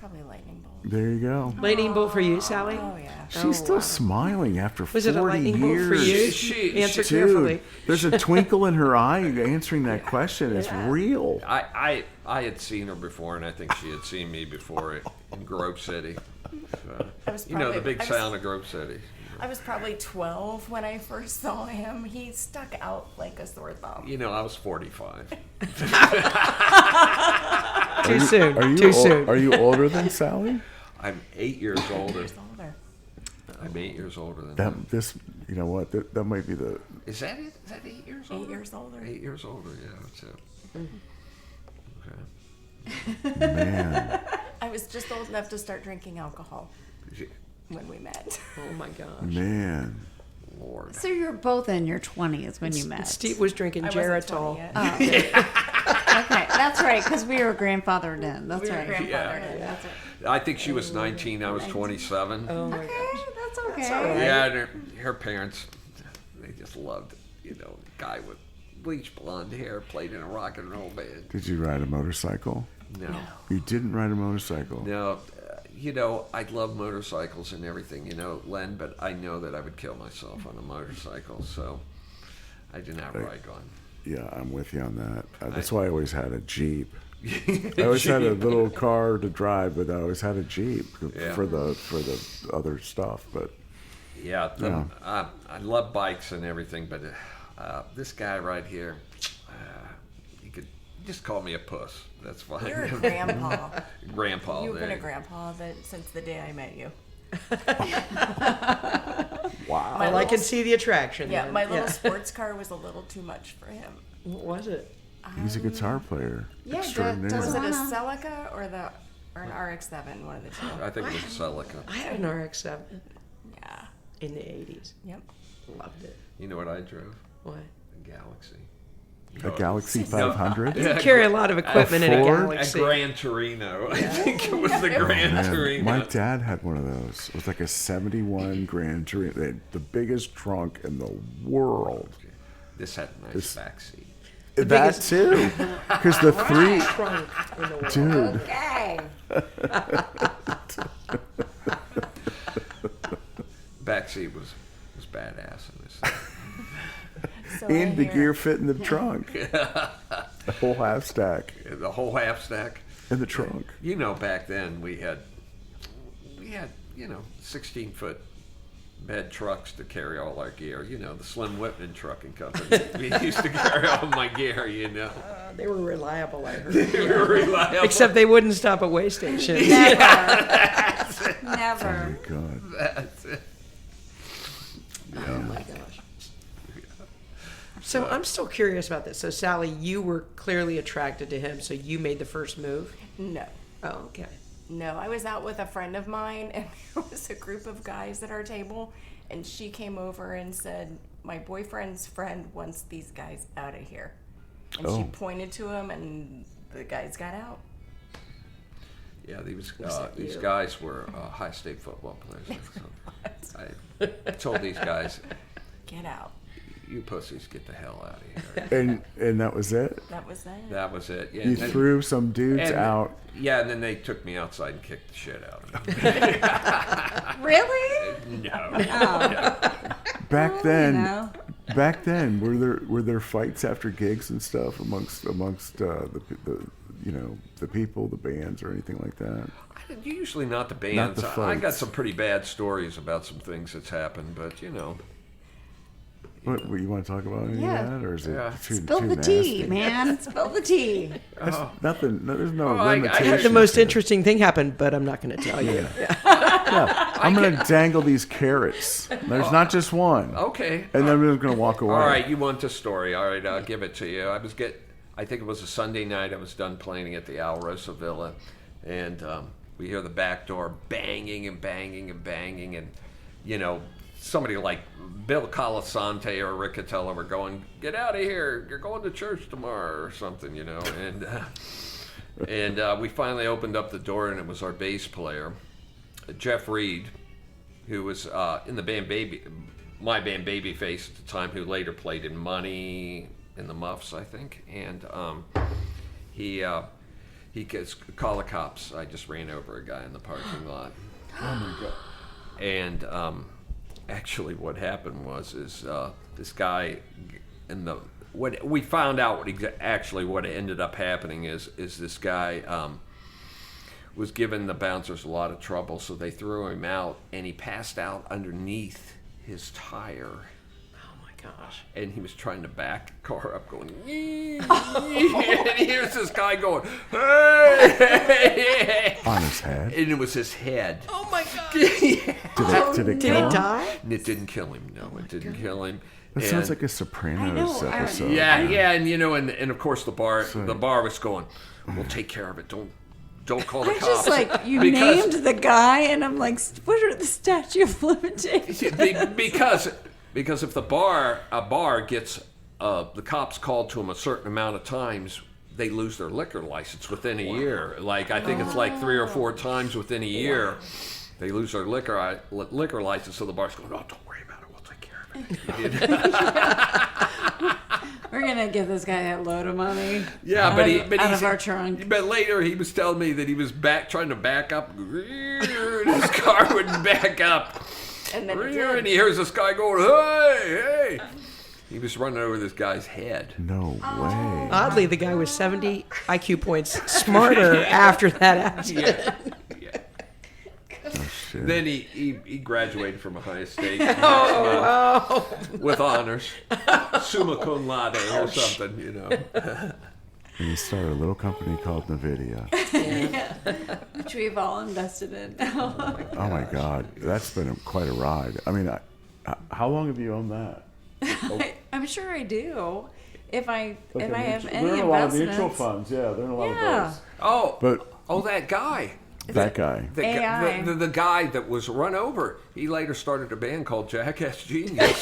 Probably a lightning bolt. There you go. Lightning bolt for you, Sally? Oh, yeah. She's still smiling after 40 Was years. it a lightning bolt for you? Answer carefully. Dude, there's a twinkle in her eye answering that question. It's real. I had seen her before, and I think she had seen me before in Grove City. So, the big sound of Grove City. I was probably 12 when I first saw him. He stuck out like a sore thumb. I was 45. Too soon. Too soon. Are you older than Sally? I'm 8 years older. Older. I'm 8 years older than That. You know what? That might be the. Is that it? Is that 8 years older? 8 years older. 8 years older, yeah, that's it. Okay. Man. I was just old enough to start drinking alcohol when we met. Oh my gosh. Man. Lord. So you were both in your 20s when you met. Steve was drinking I wasn't 20 Geritol. yet. Oh. Okay, that's right, because we were grandfathered in. That's We were right. grandfathered in. That's right. I think she was 19, I was 27. Oh my Okay, gosh. that's okay. all right. Yeah, and her parents, they just loved, a guy with bleach blonde hair played in a rock and roll band. Did you ride a motorcycle? No. You didn't ride a motorcycle. No, I love motorcycles and everything, Len, but I know that I would kill myself on a motorcycle, so I did not ride one. Yeah, I'm with you on that. That's why I always had a Jeep. I always had a little car to drive, but I always had a Jeep for the other stuff. But I love bikes and everything, but this guy right here, you could just call me a puss. That's fine. You're a grandpa. Grandpa. You've been a grandpa since the day I met you. wow. Well, I can see the attraction. Yeah, then. my little sports car was a little too much for him. What was it? He's a guitar player. Yeah, extraordinaire. Was it a Wanna- Celica or an RX-7? One of the two. I think it was Celica. I had an RX-7 Yeah. in the 80s. Yep. Loved it. You know what I drove? What? A Galaxy. A Galaxy 500. You carry a lot of equipment in a Ford? A Galaxy. Gran Torino. I think it was the Gran Man, Torino. my dad had one of those. It was like a 71 Grand Torino. They had the biggest trunk in the world. This had a nice backseat. That biggest- too, because the three, Trunk in the world. dude. Okay. Backseat was badass in this. So And I the hear- gear fit in the trunk. A whole half stack The whole half stack. in the trunk. Back then we had 16-foot bed trucks to carry all our gear. The Slim Whitman Trucking Company. We used to carry all my gear. They were reliable, I heard. They were reliable. Except they wouldn't stop at way stations. Never. Never. Oh, God. That's it. Oh my gosh. So I'm still curious about this. So Sally, you were clearly attracted to him, so you made the first move? No. Oh, okay. No, I was out with a friend of mine, and there was a group of guys at our table, and she came over and said, my boyfriend's friend wants these guys out of here. And she pointed to him, and the guys got out. Yeah, these guys were high state football players. So I told these guys, Get out. you pussies, get the hell out of here. And that was it. That was that. That was it. Yeah, You and then- threw some dudes and- out. Yeah, and then they took me outside and kicked the shit out of me. Really? No. Back then, know. were there fights after gigs and stuff amongst the people, the bands, or anything like that? Usually not the bands. the I got fights. some pretty bad stories about some things that's happened, but What you want to talk about any Yeah. of that, or is it Yeah. too Spill too the tea, nasty? man. Spill the tea. Nothing. There's no I limitation. had The most interesting thing happened, but I'm not going to tell you. I'm going to dangle these carrots. There's not just one. Okay. And then we're going to walk away. All right, you want the story. All right, I'll give it to you. I think it was a Sunday night. I was done playing at the Alrosa Villa, and we hear the back door banging and banging and banging, and somebody like Bill Colasante or Rick Catella were going, "Get out of here! You're going to church tomorrow," or something, and we finally opened up the door, and it was our bass player, Jeff Reed, who was in the band my band Babyface at the time, who later played in Money and the Muffs, I think, and he he goes, call the cops. I just ran over a guy in the parking lot. Oh my God. And actually what happened was this guy what we found out what ended up happening is this guy was giving the bouncers a lot of trouble, so they threw him out, and he passed out underneath his tire. Oh my gosh. And he was trying to back the car up, going, and here's this guy going, hey! On his head? And it was his head. Oh my God. Did it kill him? Die? It didn't kill him. No, it didn't kill him. That sounds like a Sopranos episode. Yeah, and and of course the bar was going, we'll take care of it. Don't call the I'm cops. just like, you named the guy, and I'm like, what are the statute of limitations? Because if a bar gets the cops called to them a certain amount of times, they lose their liquor license within a year. Like, I think it's like 3 or 4 times within a year, they lose their liquor license. So the bar's going, oh, don't worry about it. We'll take care of it. We're gonna give this guy that load of money. Yeah, out of our trunk. But later he was telling me that he was trying to back up. His car wouldn't back up. And then And he hears this guy going, hey! He was running over this guy's head. No way. Oddly, the guy was 70 IQ points smarter after that accident. Yeah. Oh, shit. Then he graduated from Ohio State with honors, summa cum laude or something, And he started a little company called NVIDIA. Which we've all invested in. Oh my God, that's been quite a ride. I mean, how long have you owned that? I'm sure I do. If I have They're any in a lot of investments. mutual funds. Yeah, they're in a lot Yeah. of those. But that guy. that guy. The guy that was run over, he later started a band called Jackass Genius.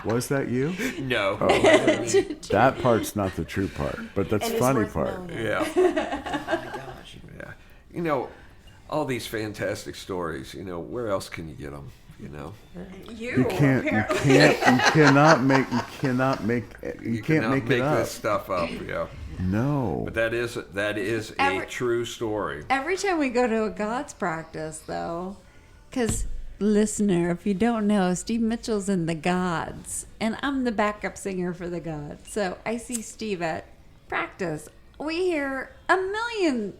Was that you? No. Oh, that part's not the true part, but that's And it's funny worth part. knowing. Yeah. Yeah. All these fantastic stories, where else can you get them, You cannot make it up. this stuff up, yeah. No. But that is a true story. Every time we go to a Godz practice, though, because listener, if you don't know, Steve Mitchell's in the Godz, and I'm the backup singer for the Godz. So I see Steve at practice. We hear a million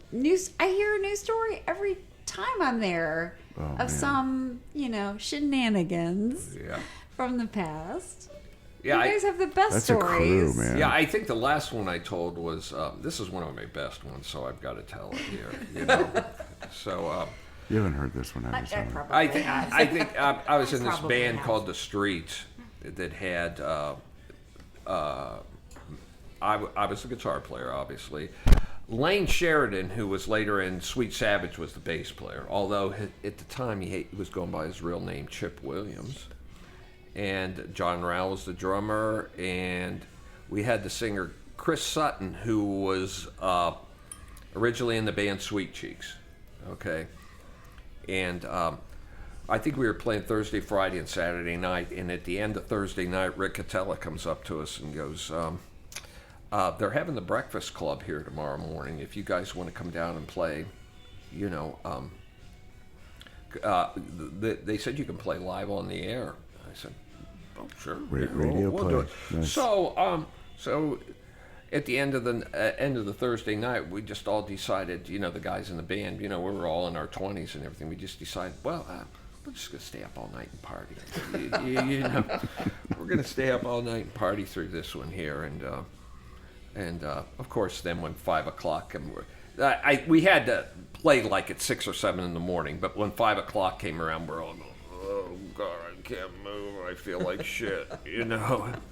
I hear a new story every time I'm there of some, shenanigans from the past. Yeah, you guys have the best that's stories. a crew, man. Yeah, I think the last one I told was this is one of my best ones, so I've got to tell it here. So You haven't heard this one, have you? Simon? I think I was in this band called The Streets that had. I was the guitar player, obviously. Lane Sheridan, who was later in Sweet Savage, was the bass player. Although at the time he was going by his real name, Chip Williams. And John Rowell was the drummer, and we had the singer Chris Sutton, who was originally in the band Sweet Cheeks. Okay. And I think we were playing Thursday, Friday, and Saturday night. And at the end of Thursday night, Rick Catella comes up to us and goes, they're having the Breakfast Club here tomorrow morning. If you guys want to come down and play, they said you can play live on the air. I said, oh, sure. Radio we'll play. do it. Nice. So at the end of the Thursday night, we just all decided, the guys in the band, we were all in our 20s and everything. We just decided, well, we're just going to stay up all night and party. We're going to stay up all night and party through this one here. And of course, then when 5 o'clock, we had to play like at 6 or 7 in the morning. But when 5 o'clock came around, we're all going, oh, God, I can't move. I feel like shit, Oh,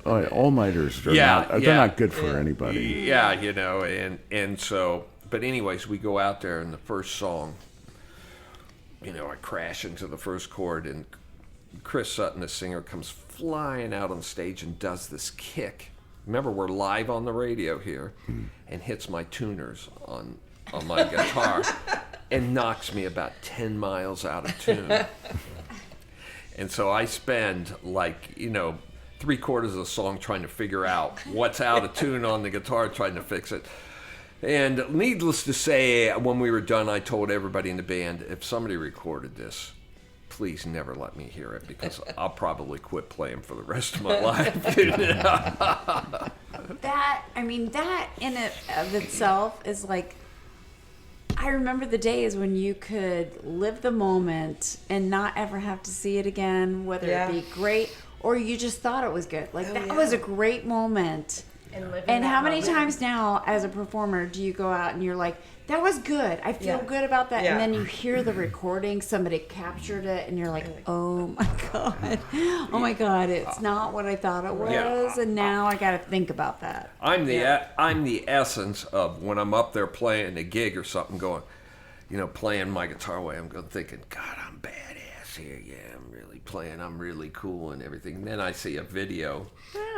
yeah, all-nighters are they're not good for anybody. Yeah, and so, but anyways, we go out there, and the first song, I crash into the first chord, and Chris Sutton, the singer, comes flying out on stage and does this kick. Remember, we're live on the radio here, and hits my tuners on my guitar and knocks me about 10 miles out of tune. And so I spend 3/4 of the song trying to figure out what's out of tune on the guitar, trying to fix it. And needless to say, when we were done, I told everybody in the band, if somebody recorded this, please never let me hear it, because I'll probably quit playing for the rest of my life. That in it of itself is like, I remember the days when you could live the moment and not ever have to see it again, whether it be great or you just thought it was good. Like, that was a great moment. And how many times now as a performer do you go out and you're like, that was good, I feel good about that, and then you hear the recording, somebody captured it, and you're like, oh my god, it's not what I thought it was, and now I got to think about that. I'm the essence of when I'm up there playing a gig or something, going, playing my guitar away, I'm going thinking, God, I'm badass here, I'm really playing, I'm really cool and everything. And then I see a video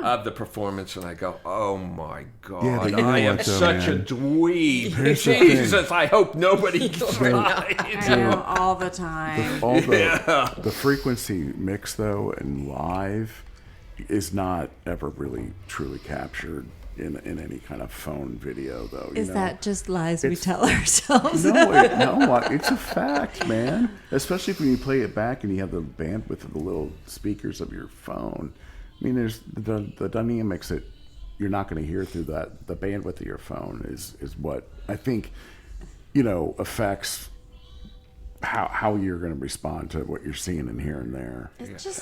of the performance and I go, oh my God, I am such a dweeb. Jesus, I hope nobody tried. I know, all the time. The frequency mix, though, and live is not ever really truly captured in any kind of phone video, though. Is that just lies we tell ourselves? No, it's a fact, man. Especially when you play it back and you have the bandwidth of the little speakers of your phone. I mean, there's the dynamics that you're not going to hear through that. The bandwidth of your phone is what I think, affects how you're going to respond to what you're seeing and hearing there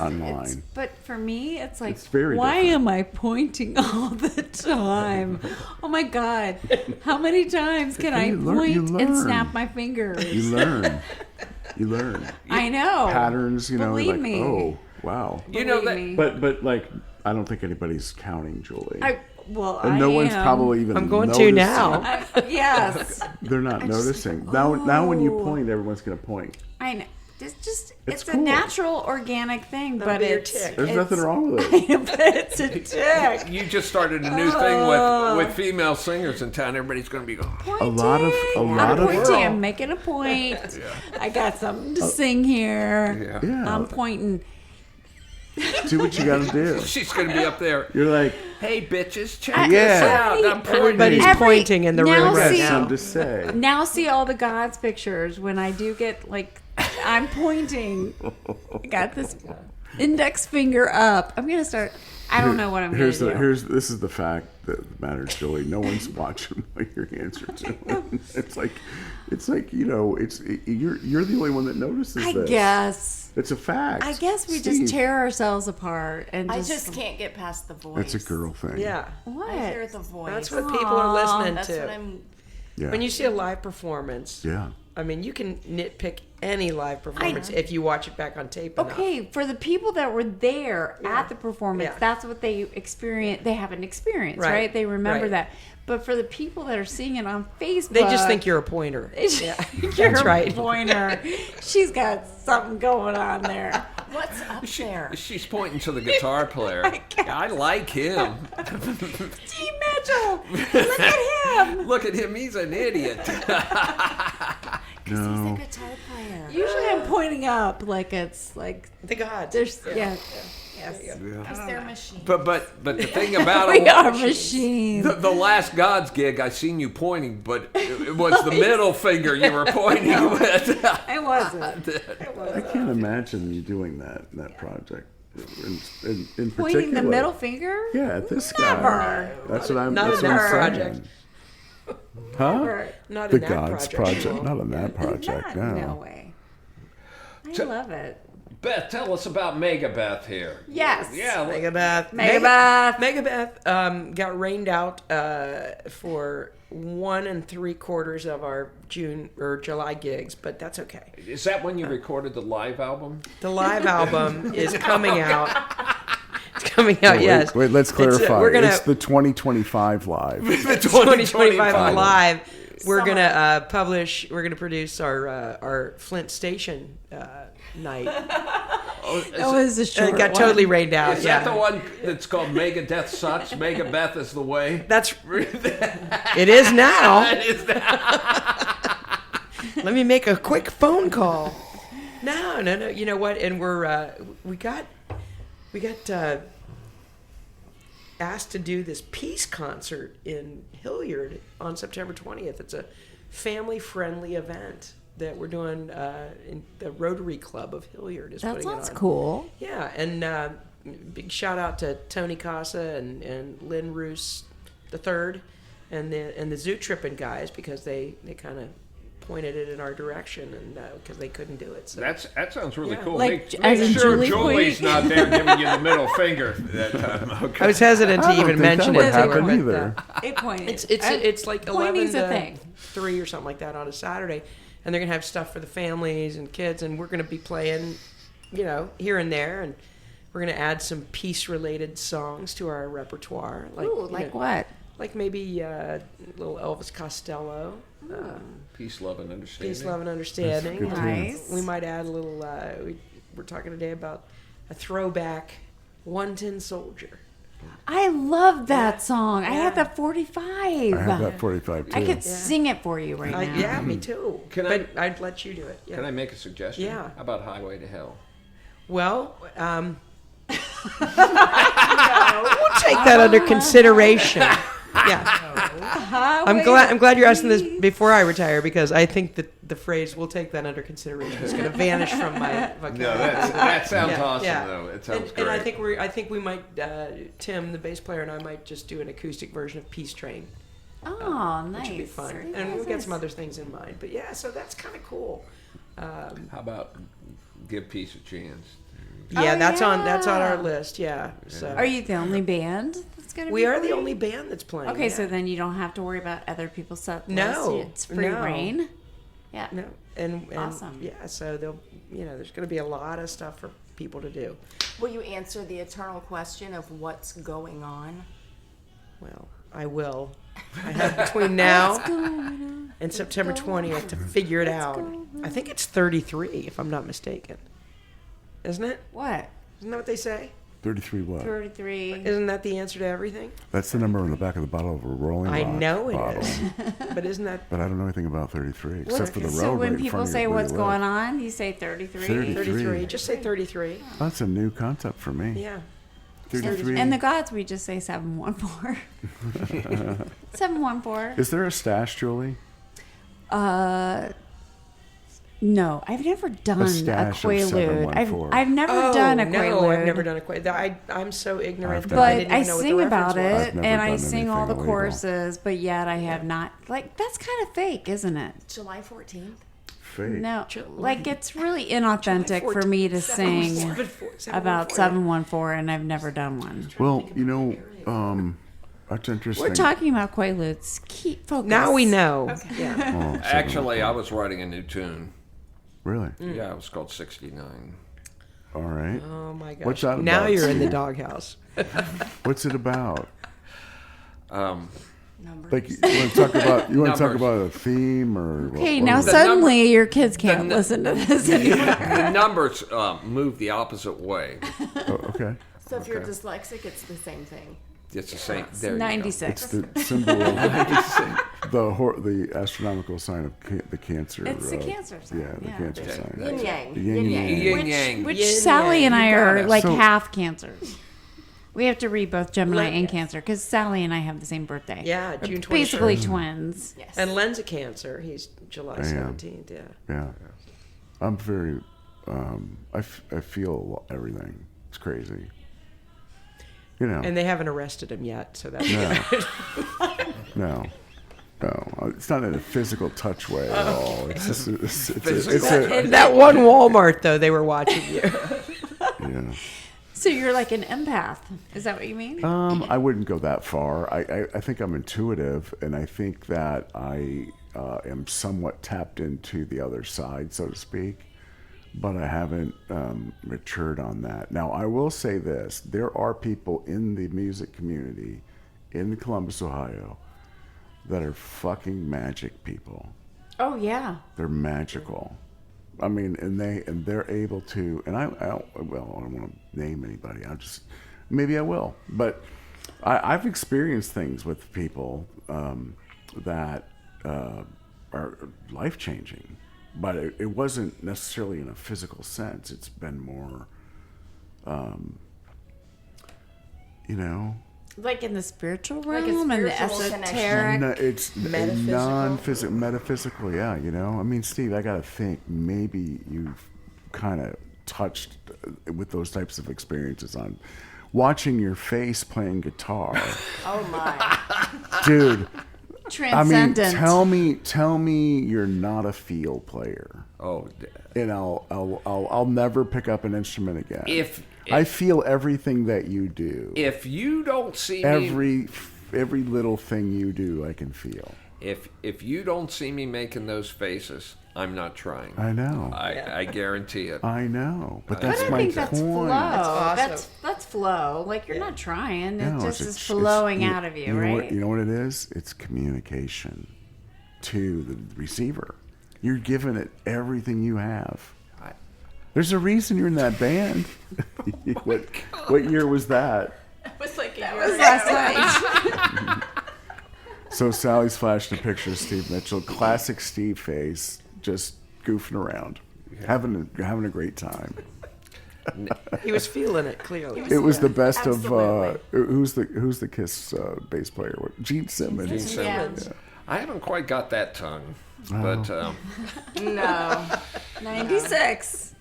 online. But for me, it's like, it's very why different. am I pointing all the time? Oh my God. How many times can I point and snap my fingers? You learn. I know. Patterns, Believe like, me. oh, wow. But like, I don't think anybody's counting, Julie. And no one's probably even I'm going noticing. to now. Yes. They're not noticing. Now when you point, everyone's going to point. I know. It's cool. a natural, organic thing, but tick. There's nothing wrong with it. But it's a tick. You just started a new thing with female singers in town. Everybody's going to be going, A lot of pointing. I'm making a point. I got something to sing here. Yeah. I'm pointing. Do what you got to do. she's going to be up there. You're like, hey, bitches, check this Yeah. out. I'm pointing. Everybody's pointing in the now room right see- that's now. something to say. Now see all the Godz pictures when I do get I'm pointing. I got this index finger up. I'm gonna start. I don't know what I'm gonna do. This is the fact that matters, Julie. No one's watching what you're answering to. It's like you're the only one that notices I this. guess. It's a fact. I guess we Steve. just tear ourselves apart and I just can't get past the voice. It's a girl thing. Yeah. What? I hear the voice. That's what people are listening That's to. what I'm. Yeah. When you see a live performance, Yeah. I mean, you can nitpick any live performance if you watch it back on tape enough. Okay, for the people that were there at the performance, that's what they experience. They have an experience, right? They remember that. But for the people that are seeing it on Facebook, They just think you're a pointer. You're That's right. a pointer. She's got something going on there. What's up there? She's pointing to the guitar player. I like him. Steve Mitchell, look at him. Look at him. He's an idiot. He's a guitar player. Usually I'm pointing up like it's like The Godz. there's Because they're machines. But the thing about we it, are machines. the last God's gig, I seen you pointing, but it was the middle finger you were pointing with. I wasn't. I can't imagine you doing that project. In Pointing particular. the middle finger? Yeah, this Never. guy. That's what I'm. Not That's in what that I'm project. saying. Huh? Not The in that Godz project. Not in that project. No way. I love it. Beth, tell us about Megabeth here. Yes. Yeah. Megabeth got rained out for 1 3/4 of our June or July gigs, but that's okay. Is that when you recorded the live album? The live album is coming out. It's coming out, yes. Wait, let's clarify. It's the 2025 live. The 2025 live. We're gonna produce our Flint Station night. That was a short It got one. totally rained out. Is that the one that's called Megadeth Sucks? Megabeth is the way? That's it is now. That is Let me make a quick phone call. No. You know what? And we got asked to do this peace concert in Hilliard on September 20th. It's a family-friendly event that we're doing in the Rotary Club of Hilliard. That sounds on. cool. Yeah, and big shout out to Tony Casa and Lynn Roos III and the Zoo Trippin' guys, because they kind of pointed it in our direction, and because they couldn't do it. So that sounds really cool. Like, Make as in sure Julie Julie's Point? not there giving you the middle finger that time. Okay. I was hesitant to even mention it that to would her, happen but either. It pointed. it's like 11 Pointing's a to thing. 3 or something like that on a Saturday, and they're gonna have stuff for the families and kids, and we're gonna be playing, here and there, and we're gonna add some peace-related songs to our repertoire. Ooh, like what? Like maybe little Elvis Costello. Peace, love, and understanding. Peace, love, and understanding. That's good too. Nice. We might add a little. We're talking today about a throwback 110 Soldier. I love that song. I had that 45. I have that 45 too. I could sing it for you right now. Yeah, me too. Can but I'd let you do it. Yeah. Can I make a suggestion? Yeah. How about Highway to Hell? Well, we'll take that under consideration. Yeah. I'm glad you're asking this before I retire, because I think that the phrase "we'll take that under consideration" is going to vanish from my vocabulary. No, that sounds awesome, yeah. though. It sounds and great. I think we might, Tim, the bass player, and I might just do an acoustic version of Peace Train. Oh, nice. Which would be fun. And we've got some other things in mind. But yeah, so that's kind of cool. How about Give Peace a Chance? Yeah, that's on yeah. our list. Yeah. So Are you the only band that's going to be we are the playing? only band that's playing. Okay, yeah. so then you don't have to worry about other people's set lists. No, It's free no. reign. Yeah. No, and Awesome. Yeah, so there's going to be a lot of stuff for people to do. Will you answer the eternal question of what's going on? Well, I will. I have between now and September 20th to figure it out. I think it's 33, if I'm not mistaken. Isn't it? What? Isn't that what they say? 33 what? 33. Isn't that the answer to everything? That's the number on the back of the bottle of a Rolling Rock I know it bottle. is. But isn't that But I don't know anything about 33, except for the road So right when in people front of say you where what's you going live. on, you say 33. 33? Just say 33. That's a new concept for me. Yeah. 33. And the Godz, we just say 714. 714. Is there a stash, Julie? No, I've never done a stash of Quaalude. 714. I've never done a Quaalude. No, I've never done a Quaalude. I'm so ignorant. I've that done I it. didn't But I even know what the sing reference about was. it, I've never and I done sing all the anything illegal. choruses, but yet I have not. Like, that's kind of fake, isn't it? July 14th? Fake. No, like, it's really inauthentic for me to sing 714, about 714, and I've never done one. Well, that's interesting. We're talking about Quaaludes. Keep focused. Now we know. Yeah. Oh, Actually, I was writing a new tune. Really? Yeah, it was called 69. All right. Oh my gosh. What's that Now about, you're in the Steve? doghouse. What's it about? Numbers. Like, you want to talk about? You want to talk Numbers. about a theme or? Okay, what now was it? suddenly your kids can't listen to this anymore. The numbers move the opposite way. Oh, okay. So if you're dyslexic, it's the same thing. It's the same. There you go. 96. It's the symbol of the astronomical sign of the Cancer. It's the Cancer sign, Yeah, the yeah. Cancer Okay. sign. Yin yang. The yin yang. Yin yang. Which Yin Sally yang, and I you got are it. like So- half Cancers. We have to read both Gemini and Yes. Cancer because Sally and I have the same birthday. Yeah, We're June 21st. basically twins. Yes. And Len's a Cancer. He's July I am. 17th. Yeah. Yeah. I'm very. I feel everything. It's crazy. You know. And they haven't arrested him yet, so that's No. No. No, it's not in a physical touch way at all. It's just it's a In that one Walmart, though, they were watching you. yeah. So you're like an empath. Is that what you mean? I wouldn't go that far. I think I'm intuitive, and I think that I am somewhat tapped into the other side, so to speak. But I haven't matured on that. Now, I will say this. There are people in the music community in Columbus, Ohio, that are fucking magic people. Oh yeah. They're magical. I mean, and they're able to, and I don't want to name anybody. Maybe I will. But I've experienced things with people that are life-changing. But it wasn't necessarily in a physical sense. It's been more, Like in the spiritual Like a realm and the spiritual esoteric. No, it's Metaphysical? metaphysical, yeah, you know. I mean, Steve, I got to think maybe you've kind of touched with those types of experiences on watching your face playing guitar. Oh my. Dude, I mean, Transcendent. tell me you're not a field player. Oh, And I'll never pick up an instrument again. If I feel everything that you do. if you don't see me, Every little thing you do, I can feel. if you don't see me making those faces, I'm not trying. I know. I guarantee it. I know. But But that's I my think that's flow. point. awesome. That's flow. Like you're not trying. It No, just it's- is flowing it's- out of you, know right? What, you know what it is? It's communication to the receiver. You're giving it everything you have. I- There's a reason you're in that band. What year was that? It was like a was last night. So Sally's flashing a picture of Steve Mitchell, classic Steve face, just goofing around, having a great time. He was feeling it clearly. It was the best absolutely. of who's the Kiss bass player? Gene Simmons. Gene Simmons. I haven't quite got that tongue, but No. 96.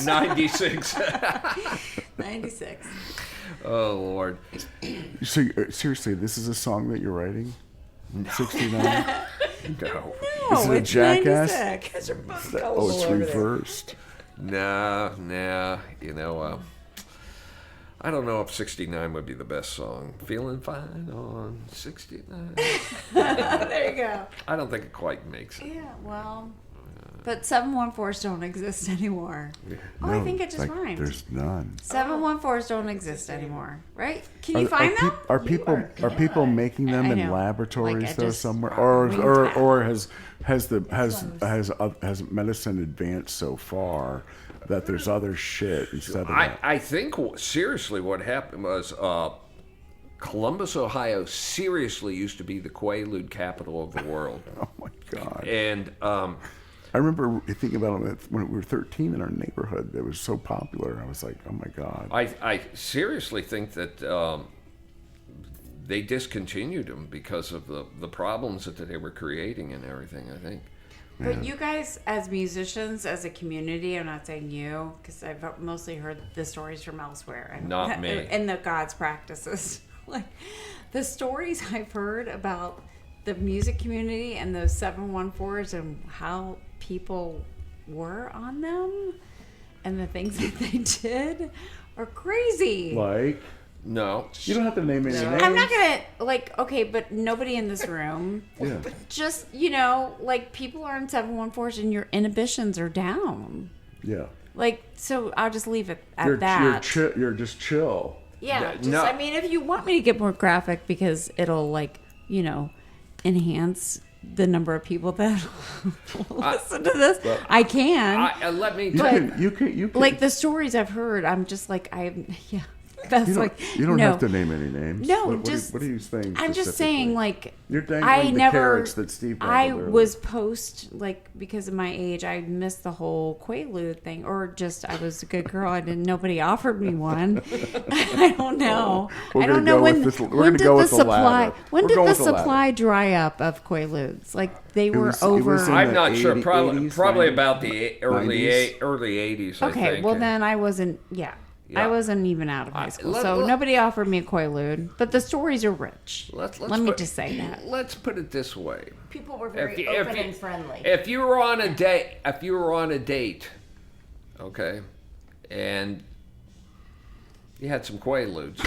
96. 96. Oh Lord. So seriously, this is a song that you're writing? 69? No. Is it a it's Jackass? 96. Guys are both Oh, gullible it's over there. reversed. Nah. You know, I don't know if 69 would be the best song. Feeling fine on 69. There you go. I don't think it quite makes it. Yeah, well, but 714s don't exist anymore. Oh, I No, think it just like, rhymed. There's none. 714s don't exist anymore, right? Can you find them? Are people making them I in know. laboratories Like, I though just- somewhere, we or has medicine advanced so far that there's other shit instead of that? I think seriously what happened was Columbus, Ohio seriously used to be the Quaalude capital of the world. Oh my god! And I remember thinking about it when we were 13 in our neighborhood. It was so popular. I was like, oh my god! I seriously think that they discontinued them because of the problems that they were creating and everything, I think. But you guys, as musicians, as a community, I'm not saying you, because I've mostly heard the stories from elsewhere. And Not me. And the Godz practices. Like, the stories I've heard about the music community and those 714s and how people were on them and the things that they did are crazy. Like, No. you don't have to name any names. I'm not gonna okay, but nobody in this room. Yeah. Just like people are on 714s and your inhibitions are down. Yeah. Like, so I'll just leave it at You're that. you're just chill. Yeah, just, no. I mean, if you want me to get more graphic because it'll enhance the number of people that listen to this, I can. Let me. You can. Like the stories I've heard, I'm just like That's You don't, like you don't no. have to name any names. No, what just are you saying? I'm just saying, specifically? like, You're dangling I the never. carrots that Steve I dangled earlier. was because of my age, I missed the whole Quaalude thing, or just I was a good girl. Nobody offered me one. I don't know. We're I don't gonna know go when. with this- we're When gonna did go the with the supply? latter. When We're did going the with the latter. supply dry up of Quaaludes? Like they were was- it over. was in I'm the not sure. 80s, Probably 90s, about the early 90s. early 80s. I Okay, think. well then I wasn't. Yeah. Yeah. I wasn't even out of high school, let- so let- nobody offered me a Quaalude. But the stories are rich. Let's Let me put- just say that. Let's put it this way: People were very If you- open if you- and friendly. if you were on a date, okay, and you had some Quaaludes,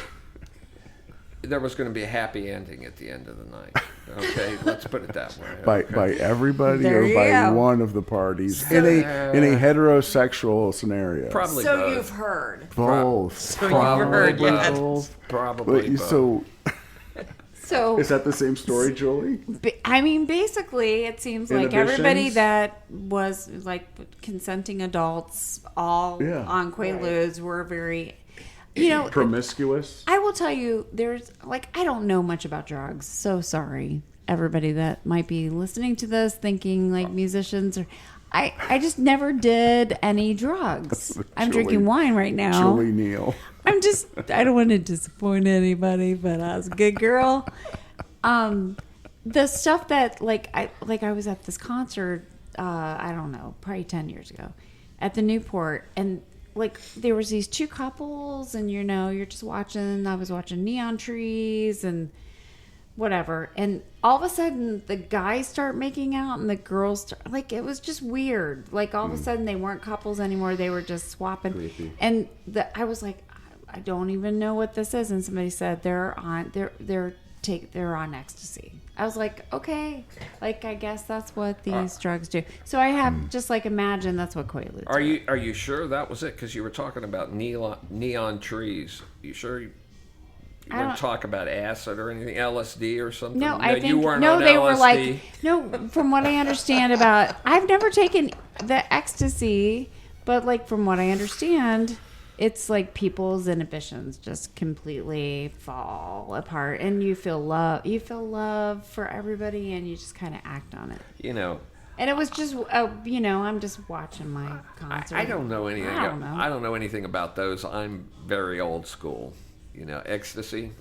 there was going to be a happy ending at the end of the night. Okay, let's put it that way. by everybody There or you by go. one of the parties in a heterosexual scenario. Probably so both. you've heard. Both. you've heard, Probably yes. both. Probably But both. so So is that the same story, Julie? I mean, basically, it seems like everybody Inhibitions? that was like consenting adults, all Yeah. on Quaaludes, were very, Promiscuous. I will tell you, there's I don't know much about drugs. So sorry, everybody that might be listening to this, thinking like musicians or. I just never did any drugs. I'm drinking wine right now. Chili Neal. I don't want to disappoint anybody, but I was a good girl. The stuff that I was at this concert, I don't know, probably 10 years ago at the Newport, and there was these two couples, and you're just watching. I was watching Neon Trees and whatever, and all of a sudden the guys start making out and the girls start, it was just weird. All of a sudden they weren't couples anymore, they were just swapping. Creepy. And I was like, I don't even know what this is, and somebody said they're on ecstasy. I was like, okay, I guess that's what these drugs do. So I have just imagine that's what Quaaludes are. You sure that was it? Because you were talking about neon trees. You sure you weren't talking about acid or anything, LSD or something? No, I think you weren't no. on They LSD. were from what I understand about. I've never taken the ecstasy, but from what I understand, it's people's inhibitions just completely fall apart, and you feel love. You feel love for everybody, and you just kind of act on it. And it was just, I'm just watching my concert. I don't know anything. I don't know. I don't know anything about those. I'm very old school. Ecstasy.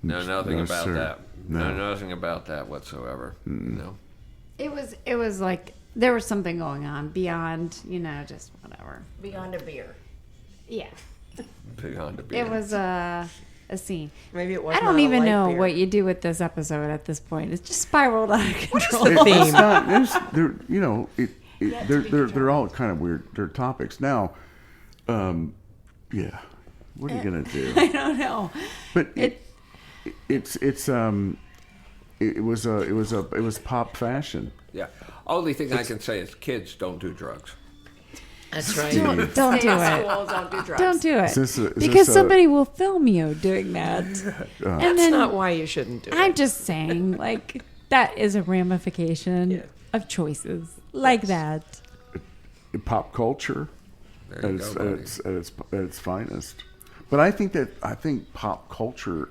No, nothing about that. No, nothing about that whatsoever. No. It was there was something going on beyond, just whatever. Beyond a beer. Yeah. Beyond a beer. It was a scene. Maybe it was. I don't even know what you do with this episode at this point. It's just spiraled out of control. It's not, they're all kind of weird. They're topics. Now, yeah. What are you gonna do? I don't know. But it was pop fashion. Yeah. Only thing I can say is kids don't do drugs. That's right. Don't do it. Don't do drugs. Don't do it. Is because this somebody will film you doing that. And That's then not why you shouldn't do it. I'm just saying, that is a ramification of choices like that. Pop culture There you go, buddy. at its finest. But I think pop culture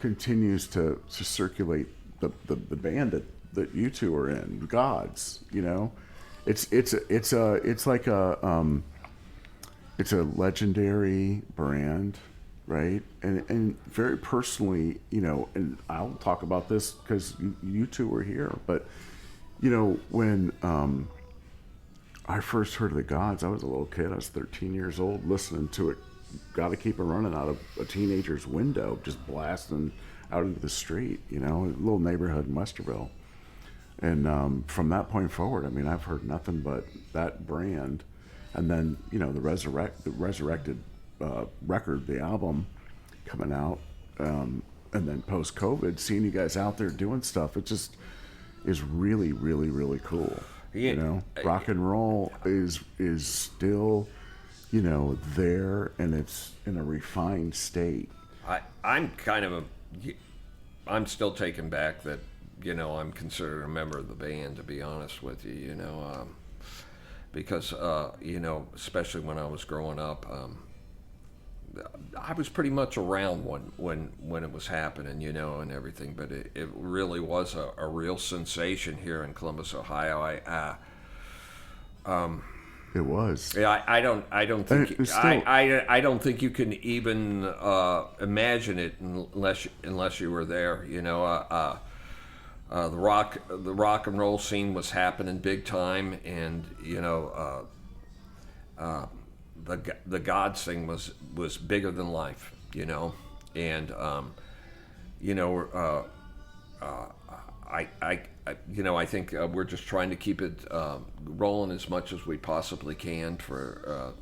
continues to circulate the band that you two are in, Godz. It's a legendary brand, right? And very personally, and I'll talk about this because you two were here, but when I first heard of the Godz, I was a little kid. I was 13 years old, listening to it. Got to keep it running out of a teenager's window, just blasting out into the street, a little neighborhood in Westerville. And from that point forward, I've heard nothing but that brand. And then, the resurrected record, the album coming out, and then post-COVID, seeing you guys out there doing stuff, it just is really, really, really cool. Rock and roll is still, there, and it's in a refined state. I'm still taken back that, I'm considered a member of the band, to be honest with you, because, especially when I was growing up, I was pretty much around when it was happening, and everything, but it really was a real sensation here in Columbus, Ohio. It was. Yeah, I don't think you can even imagine it unless you were there. The rock and roll scene was happening big time, and the Godz thing was bigger than life. And I think we're just trying to keep it rolling as much as we possibly can for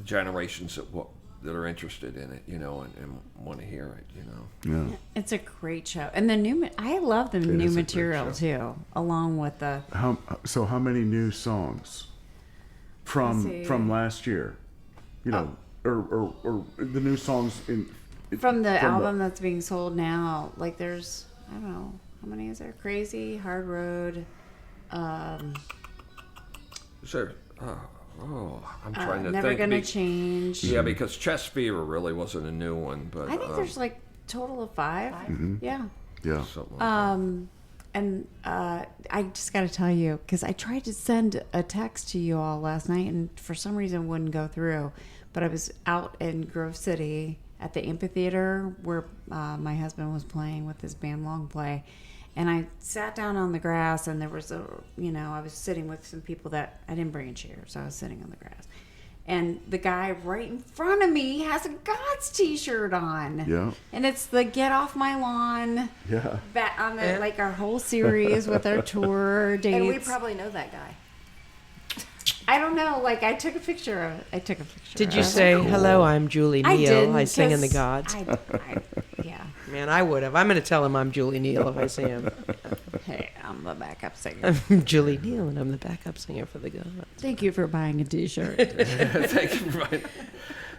generations that are interested in it, and want to hear it, Yeah. It's a great show, and I love the new material too, along with the. How many new songs from last year? Or the new songs from the album that's being sold now. There's, I don't know, how many is there? Crazy, Hard Road. Is there? I'm trying to Never think. Gonna Change. Yeah, because Chest Fever really wasn't a new one, but I think there's total of 5. Mm-hmm. Yeah. Yeah. Something like that. And I just got to tell you, because I tried to send a text to you all last night, and for some reason it wouldn't go through. But I was out in Grove City at the amphitheater where my husband was playing with his band Long Play. And I sat down on the grass, and there was I was sitting with some people that I didn't bring a chair, so I was sitting on the grass. And the guy right in front of me has a Godz t-shirt on. Yeah. And it's the Get Off My Lawn. Yeah. On the, like our whole series with our tour dates. And we probably know that guy. I don't know. Like I took a picture of it. Did you say, hello, I'm Julie Neal. I didn't. I sing in the Godz. Yeah. Man, I would have. I'm going to tell him I'm Julie Neal if I see him. Hey, I'm the backup singer. I'm Julie Neal, and I'm the backup singer for the Godz. Thank you for buying a t-shirt. Thank you for buying.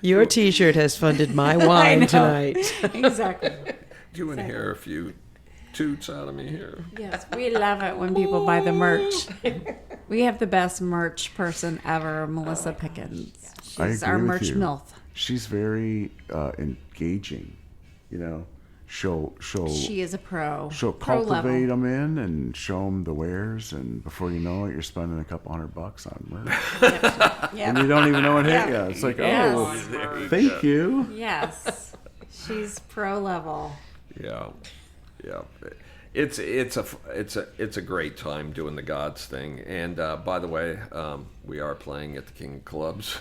Your t-shirt has funded my wine tonight. Exactly. Do you want to hear a few toots out of me here? Yes, we love it when people buy the merch. We have the best merch person ever, Melissa Pickens. I She's agree our with merch you. MILF. She's very engaging, you know. She'll She is a pro. she'll Pro cultivate level. them in and show them the wares, and before you know it, you're spending a couple $100 on merch, and you don't even know it hit you. It's like, Yes. oh, thank you. Yes, she's pro level. Yeah, yeah. It's a great time doing the Godz thing. And by the way, we are playing at the King of Clubs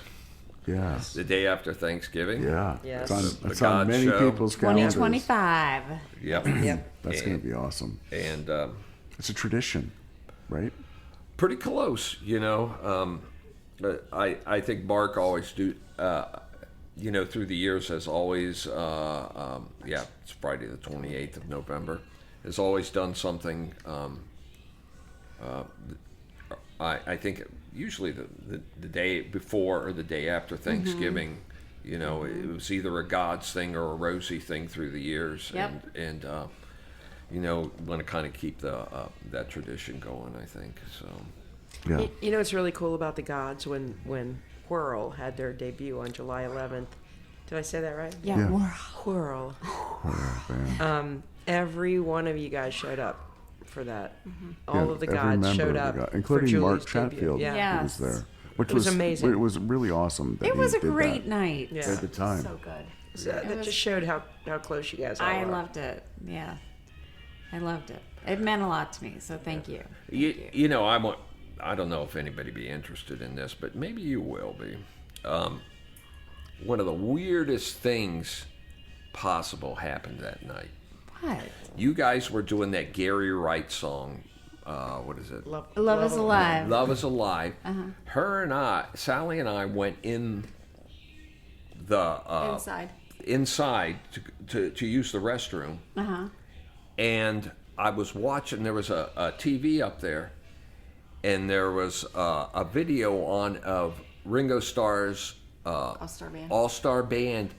Yeah, the day after Thanksgiving. yeah. Yes. It's The on Godz many show. people's calendars. 2025. Yep. That's going to be awesome. And It's a tradition, right? pretty close, you know. I think Mark always through the years has always, it's Friday the 28th of November, has always done something. I think usually the day before or the day after Thanksgiving, you know, it was either a Godz thing or a Rosie thing through the years. Yep. And you know, want to kind of keep that tradition going, I think. So. Yeah. You know what's really cool about the Godz when COWWR had their debut on July 11th. Did I say that right? Yeah, Yeah. we're COWWR. Every one of you guys showed up for that. All Yeah, of the every Godz member showed of the up, Godz, for including Julie's Mark debut. Chatfield, Yeah. who was there, which It was amazing. It was really awesome. That It he was a did great that night. Yeah. at the time. So good. So that just showed how close you guys all I are. loved it. Yeah, I loved it. It meant a lot to me. So thank you. You know, I don't know if anybody be interested in this, but maybe you will be. One of the weirdest things possible happened that night. What? You guys were doing that Gary Wright song. What is it? Love is alive. Love is Alive. Her and I, Sally and I, went in the inside to use the restroom, and I was watching. There was a TV up there, and there was a video on of Ringo Starr's All-Star Band,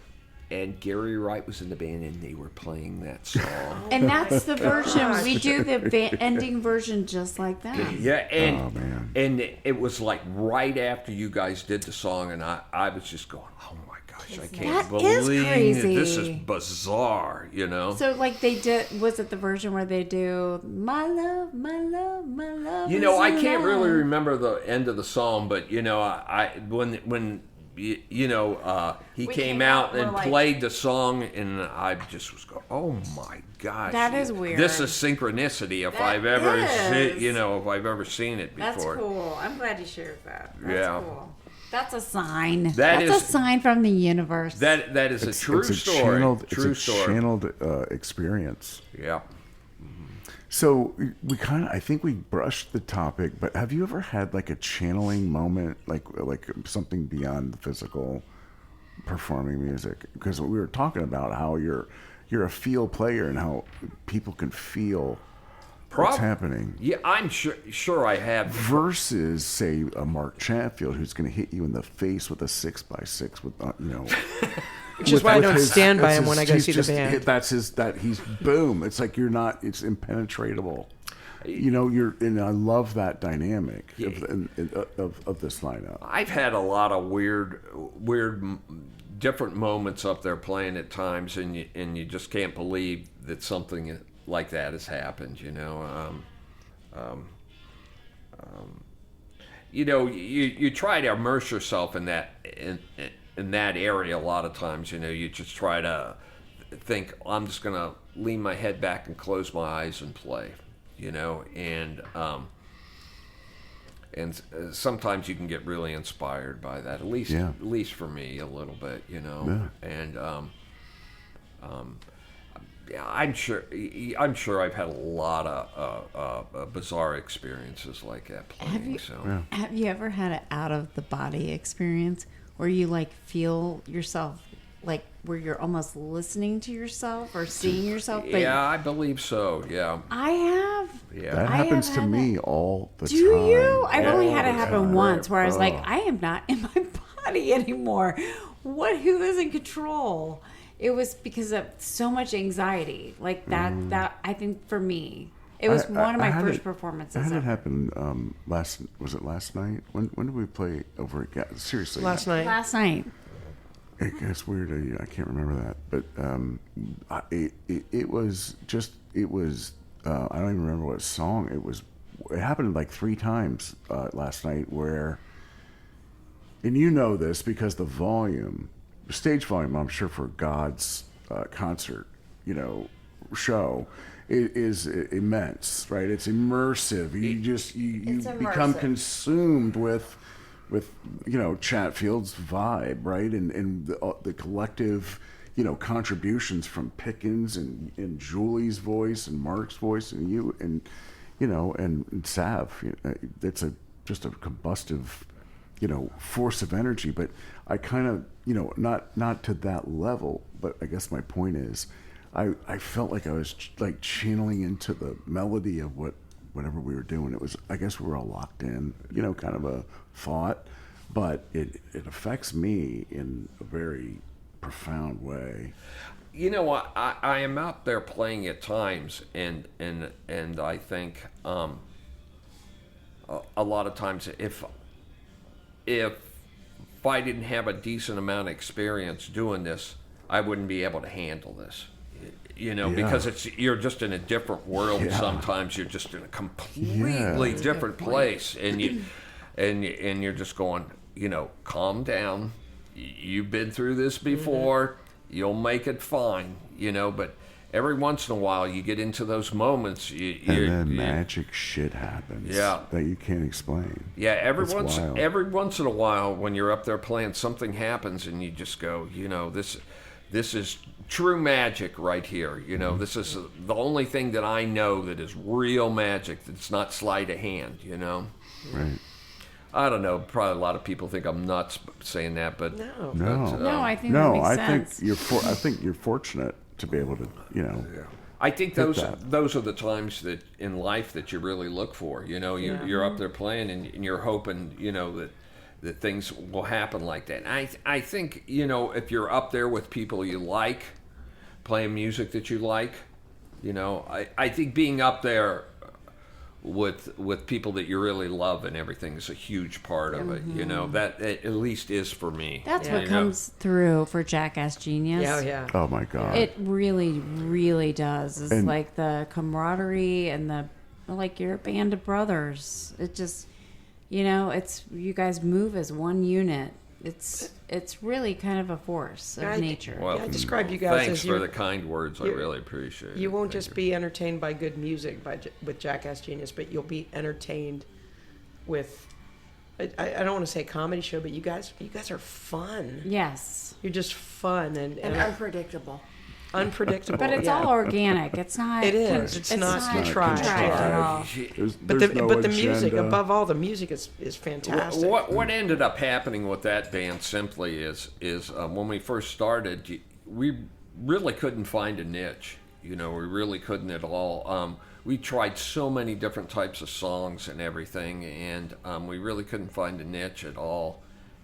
and Gary Wright was in the band, and they were playing that song. And that's the version. We do the ending version just like that. Yeah, and Oh, man. and it was like right after you guys did the song, and I was just going, oh my gosh, I can't That is believe crazy. this is bizarre, you know. So like they did, was it the version where they do my love, my love, my love? You know, is I can't alive"? really remember the end of the song, but you know, when he came out and played the song, and I just was going, oh my gosh, That is weird. This is synchronicity if That I've ever is. if I've ever seen it before. That's cool. I'm glad you shared that. That's Yeah. cool. That's a sign. That That's is- a sign from the universe. That is a true story. True it's a story. channeled experience. Yeah. So I think we brushed the topic, but have you ever had like a channeling moment, like something beyond the physical performing music? Because we were talking about how you're a feel player and how people can feel what's happening. Yeah, I'm sure I have. Versus, say, a Mark Chatfield who's going to hit you in the face with a 6x6 with Which is why I don't stand by him when I go see the band. He's boom. It's like it's impenetrable. You know, and I love that dynamic of this lineup. I've had a lot of weird, different moments up there playing at times, and you just can't believe that something like that has happened. You try to immerse yourself in that in that area a lot of times. You just try to think, I'm just gonna lean my head back and close my eyes and play. And sometimes you can get really inspired by that. At least for me, a little bit. And I'm sure I've had a lot of bizarre experiences like that playing. Have you ever had an out of the body experience where you like feel yourself, like where you're almost listening to yourself or seeing yourself? But yeah, I believe so. Yeah, I have. Yeah, that happens to me all the time. Do you? I've only had it All the happen time. once where I was like, I am not in my body anymore. Who is in control? It was because of so much anxiety. Like that I think for me, it was one of my first performances. I had it ever. happen last night? When did we play over at Godz? Seriously. Last night. Last night. It gets weird. I can't remember that, but it was. I don't even remember what song it was. It happened like 3 times last night where, and you know this because the stage volume, I'm sure for Godz concert, show, is immense, right? It's immersive. You become consumed with Chatfield's vibe, right? And the collective, contributions from Pickens and Julie's voice and Mark's voice and you and Sav. It's just a combustive, force of energy. But I kind of, not to that level. But I guess my point is, I felt like I was like channeling into the melody of whatever we were doing. It was, I guess we were all locked in, kind of a thought, but it affects me in a very profound way. I am out there playing at times, and I think a lot of times if I didn't have a decent amount of experience doing this, I wouldn't be able to handle this. Because you're just in a different world. Yeah. Sometimes you're just in a completely different place, and you're just going, calm down. You've been through this before. You'll make it fine. But every once in a while, you get into those moments. And then magic shit happens. Yeah. That you can't explain. Yeah, every wild. once in a while, when you're up there playing, something happens, and you just go, this is true magic right here. This is the only thing that I know that is real magic. That's not sleight of hand. Right. I don't know. Probably a lot of people think I'm nuts saying that, but No, I think that makes sense. I think you're fortunate to be able to, I think those are the times that in life that you really look for. You're up there playing, and you're hoping, that things will happen like that. And I think, if you're up there with people you like, playing music that you like, I think being up there with people that you really love and everything is a huge part of it. That it at least is for me. That's what comes through for Jackass Genius. Yeah. Oh my God. It really, really does. It's like the camaraderie and you're a band of brothers. It just, it's, you guys move as one unit. It's really kind of a force of nature. Well, I describe you guys thanks as for the kind words. I really appreciate it. You won't just be entertained by good music with Jackass Genius, but you'll be entertained with. I don't want to say comedy show, but you guys are fun. Yes. You're just fun and unpredictable. Unpredictable. But it's all organic. It's not. It is. It's not contrived at all. But the music, above all, the music is fantastic. What ended up happening with that band simply is when we first started, we really couldn't find a niche. We really couldn't at all. We tried so many different types of songs and everything, and we really couldn't find a niche at all.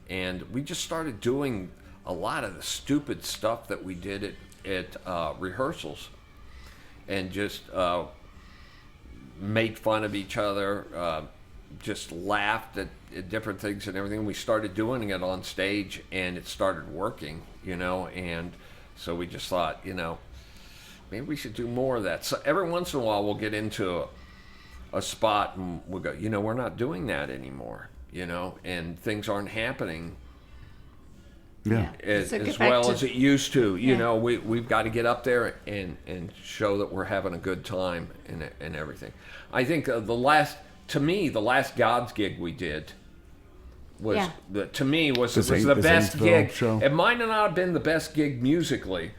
And we just started doing a lot of the stupid stuff that we did at rehearsals, and just made fun of each other, just laughed at different things and everything. We started doing it on stage, and it started working, and so we just thought, maybe we should do more of that. So every once in a while, we'll get into a spot and we'll go, we're not doing that anymore, and things aren't happening as well as it used to. We've got to get up there and show that we're having a good time and everything. I think the last Godz gig we did was the best gig. Show. It might not have been the best gig musically,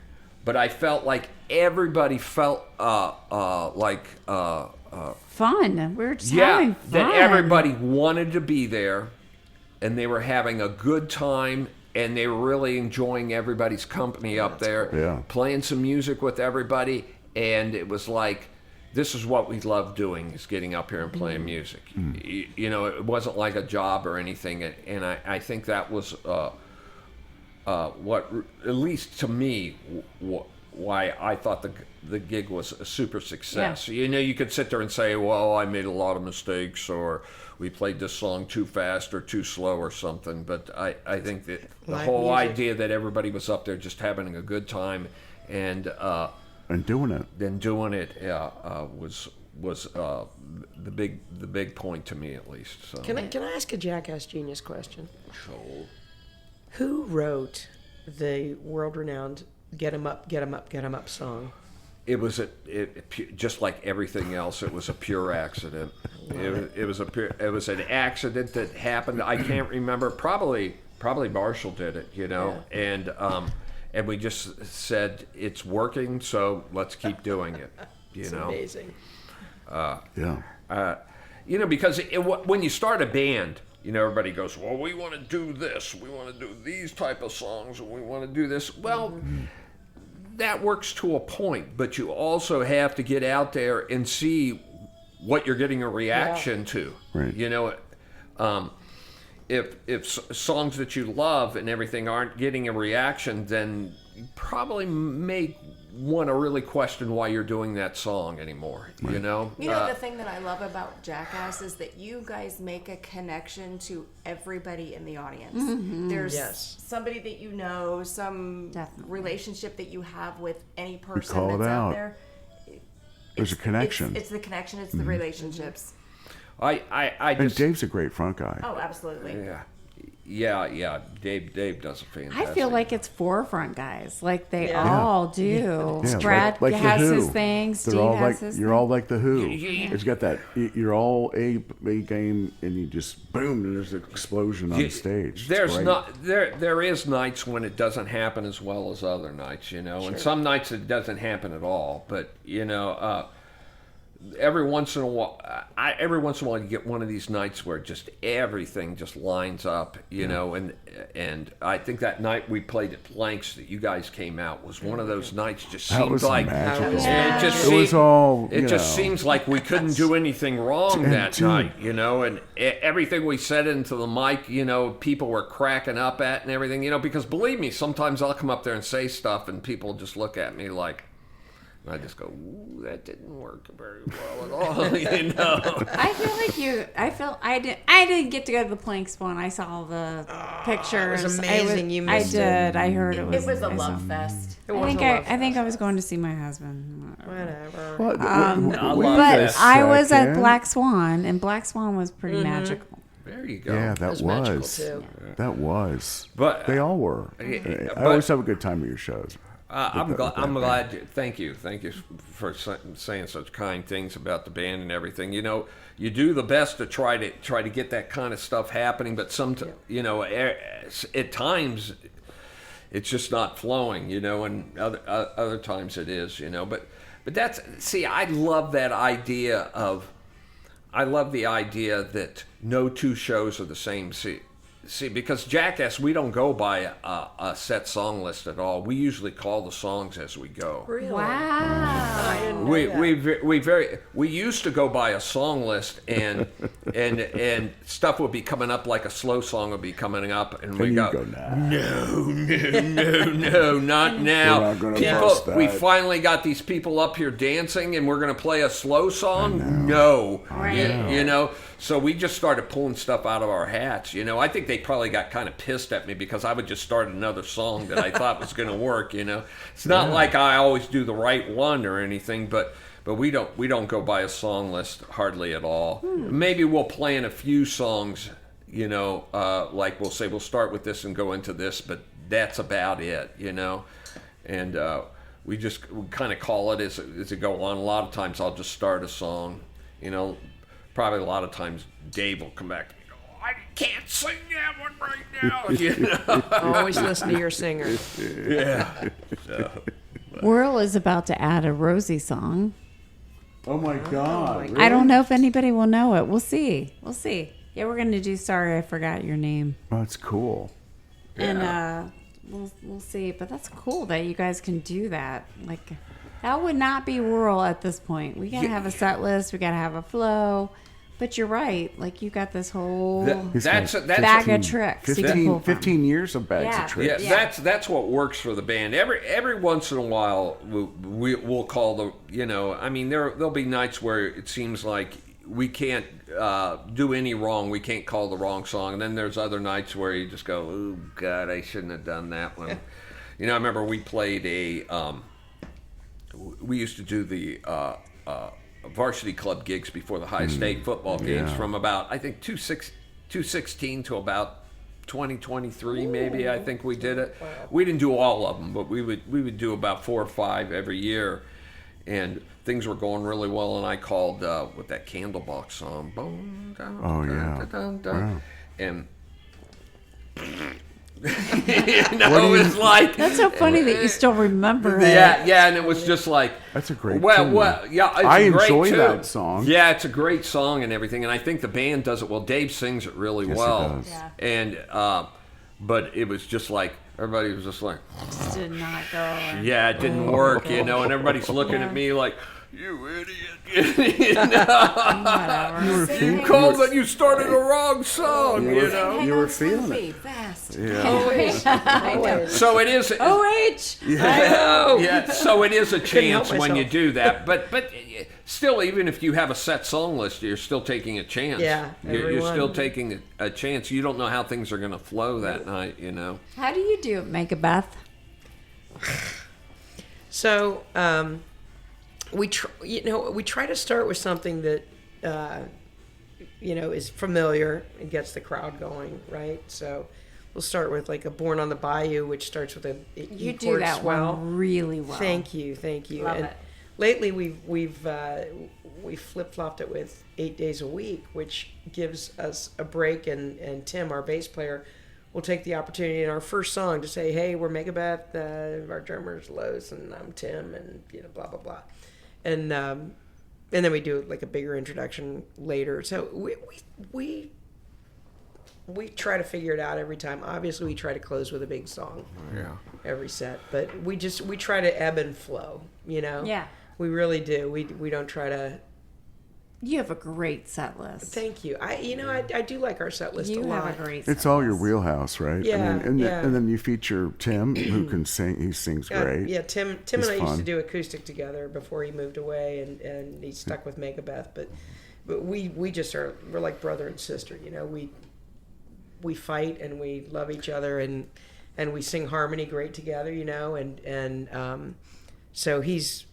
but I felt like everybody felt like fun. We were just having fun. That everybody wanted to be there, and they were having a good time, and they were really enjoying everybody's company up there, playing some music with everybody, and it was like, this is what we love doing, is getting up here and playing music. It wasn't like a job or anything, and I think that was what, at least to me, why I thought the gig was a super success. You could sit there and say, well, I made a lot of mistakes, or we played this song too fast or too slow or something, but I think that the whole idea that everybody was up there just having a good time and doing it. Was the big point to me, at least. So. Can I ask a Jackass Genius question? Sure. Who wrote the world-renowned "Get 'Em Up, Get 'Em Up, Get 'Em Up" song? It was just like everything else. It was a pure accident. It was an accident that happened. I can't remember. Probably Marshall did it. And we just said, it's working, so let's keep doing it. It's amazing. Because when you start a band, everybody goes, well, we want to do this, we want to do these type of songs, and we want to do this. Well, that works to a point, but you also have to get out there and see what you're getting a reaction to. Right. If songs that you love and everything aren't getting a reaction, then you probably may want to really question why you're doing that song anymore. Right. The thing that I love about Jackass is that you guys make a connection to everybody in the audience. Mm-hmm. There's somebody that some relationship that you have with any person that's out there. There's a connection. It's the connection. It's the relationships. And Dave's a great front guy. Oh, absolutely. Yeah. Dave does a fantastic. I feel like it's forefront guys. Like they all do. Yeah. Strat like has the Who. his thing. Steve has his You're thing. all like the Who. Yeah. It's got that. You're all a game, and you just boom, and there's an explosion on stage. There is nights when it doesn't happen as well as other nights, and some nights it doesn't happen at all. But every once in a while you get one of these nights where just everything just lines up, and I think that night we played at Planks that you guys came out was one of those nights. Just seemed like it just seems like we couldn't do anything wrong that night, and everything we said into the mic, people were cracking up at and everything, because believe me, sometimes I'll come up there and say stuff and people just look at me like, I just go, ooh, that didn't work very well at all, I feel like I didn't get to go to the Planks one. I saw the pictures. It was amazing. You missed it. I did. I heard it was. It was a love fest. I think I was going to see my husband. Whatever. But I was at Black Swan, and Black Swan was pretty magical. There you go. Yeah, that was. Too. That was. But they all were. I always have a good time at your shows. I'm glad. Thank you for saying such kind things about the band and everything. You do the best to try to get that kind of stuff happening, but at times it's just not flowing. And other times it is. But I love that idea of. I love the idea that no two shows are the same. See, because Jackass, we don't go by a set song list at all. We usually call the songs as we go. Really? Wow. We used to go by a song list, and stuff would be coming up, like a slow song would be coming up, and we go no, not now. We finally got these people up here dancing, and we're going to play a slow song. No, right. So we just started pulling stuff out of our hats. You know, I think they probably got kind of pissed at me because I would just start another song that I thought was going to work. You know, it's not like I always do the right one or anything, but we don't go by a song list hardly at all. Maybe we'll plan a few songs. You know, like we'll say we'll start with this and go into this, but that's about it. You know, and we kind of call it as it go on. A lot of times I'll just start a song. You know, probably a lot of times Dave will come back to me and go, I can't sing that one right now. You know? Always listen to your singer. Yeah. So, Whirl is about to add a Rosie song. Oh my God! I don't know if anybody will know it. We'll see. Yeah, we're gonna do Sorry I Forgot Your Name. Oh, that's cool. And we'll see. But that's cool that you guys can do that. Like, that would not be Whirl at this point. We gotta have a set list. We gotta have a flow. But you're right. Like, you got this whole that's bag of tricks. 15 years of bags of tricks. Yeah, that's what works for the band. Every once in a while, we'll call the, you know, I mean, there'll be nights where it seems like we can't do any wrong. We can't call the wrong song. And then there's other nights where you just go, oh, God, I shouldn't have done that one. You know, I remember we played we used to do the varsity club gigs before the high state football games from about, I think, 2016 to about 2023 maybe. I think we did it. Wow. We didn't do all of them, but we would do about 4 or 5 every year, and things were going really well. And I called with that Candlebox song. Wow. And you know, it was like, that's so funny that you still remember it. Yeah, and it was just like, that's a great tune. Well, yeah, it's I a great enjoy tune. that song. Yeah, it's a great song and everything, and I think the band does it well. Dave sings it really well, he does. Yeah. And but it was just like, everybody was just like, Just did not go. yeah, it didn't work, you know, and everybody's looking at me like, you idiot. You know? You called it, you started the wrong song, you know. You were feeling it. Fast. Yeah. So it is. OH! Yeah, so it is a chance when you do that. But still, even if you have a set song list, you're still taking a chance. Yeah, You're still taking a chance. You don't know how things are going to flow that night, you know. How do you do it, Beth? So, we try to start with something that is familiar and gets the crowd going, right? So we'll start with like a Born on the Bayou, which starts with a you do that one really well. Thank you. Love and it. Lately we've flip-flopped it with 8 days a week, which gives us a break, and Tim, our bass player, will take the opportunity in our first song to say, hey, we're Megabeth, our drummer's Lois, and I'm Tim, and blah blah blah. And then we do like a bigger introduction later. So we try to figure it out every time. Obviously, we try to close with a big song. Yeah. Every set, but we try to ebb and flow. You know. Yeah. We really do. We don't try to. You have a great set list. Thank you. I do like our set list a lot. You have a great set It's all list. your wheelhouse, right? Yeah, and yeah. then you feature Tim, who can sing. He sings great. Yeah, Tim He's and I used fun. to do acoustic together before he moved away, and he stuck with Megabeth. But we just we're like brother and sister. You know, we fight and we love each other, and we sing harmony great together. You know, and so he's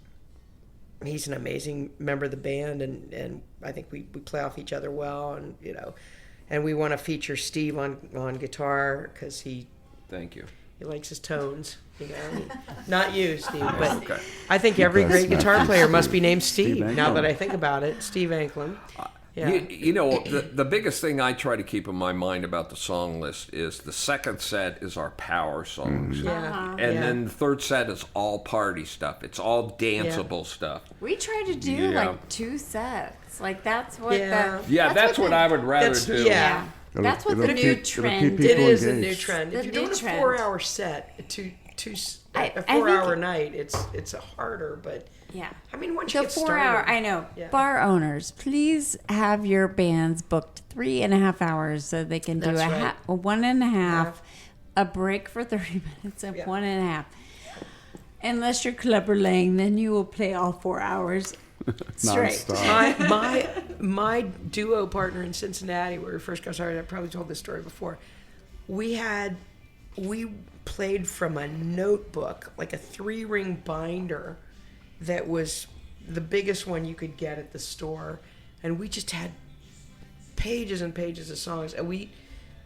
an amazing member of the band, and I think we play off each other well, and we want to feature Steve on guitar because Thank you. he likes his tones, Not you, Steve, but okay. I think every great guitar player must be named Steve. Now that I think about it, Steve Anklin. Yeah. You know, the biggest thing I try to keep in my mind about the song list is the second set is our power songs. Yeah. And then the third set is all party stuff. It's all danceable stuff. We try to do like 2 sets. Like that's what that's what I would rather do. Yeah. That's what the new trend is. It is engaged. a new trend. If you're doing a 4-hour set, a 4-hour night, it's a harder, but yeah. I mean, once you the get 4 started, hour, I know. Yeah. Bar owners, please have your bands booked 3.5 hours so they can do a 1.5, a break for 30 minutes, and 1.5. Unless you're COWWR laying, then you will play all 4 hours straight. my duo partner in Cincinnati, where we first got started, I probably told this story before. We played from a notebook, like a 3-ring binder that was the biggest one you could get at the store. And we just had pages and pages of songs. And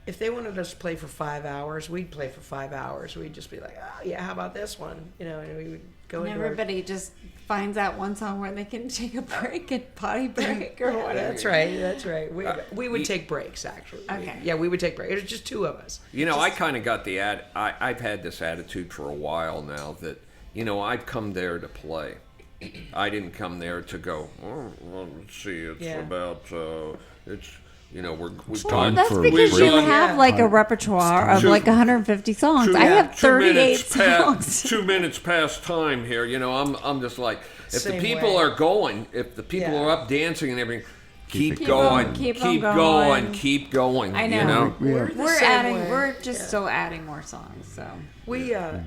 if they wanted us to play for 5 hours, we'd play for 5 hours. We'd just be like, oh, yeah, how about this one? And we would go and into everybody just finds that one song where they can take a break and potty break or whatever. That's right. We would take breaks, actually. Okay. We would take breaks. It was just 2 of us. I kind of got I've had this attitude for a while now that, I've come there to play. I didn't come there to go, let's see, it's about, we've time done. That's for because break. you have like a repertoire of like 150 songs. I have 38 songs. 2 minutes past time here. I'm just like, if Same the people way. are going, if the people are up dancing and everything, keep Keep going, keep keep on going, going. keep going. I know. We're the We're same adding. way. We're just still adding more songs. So We, a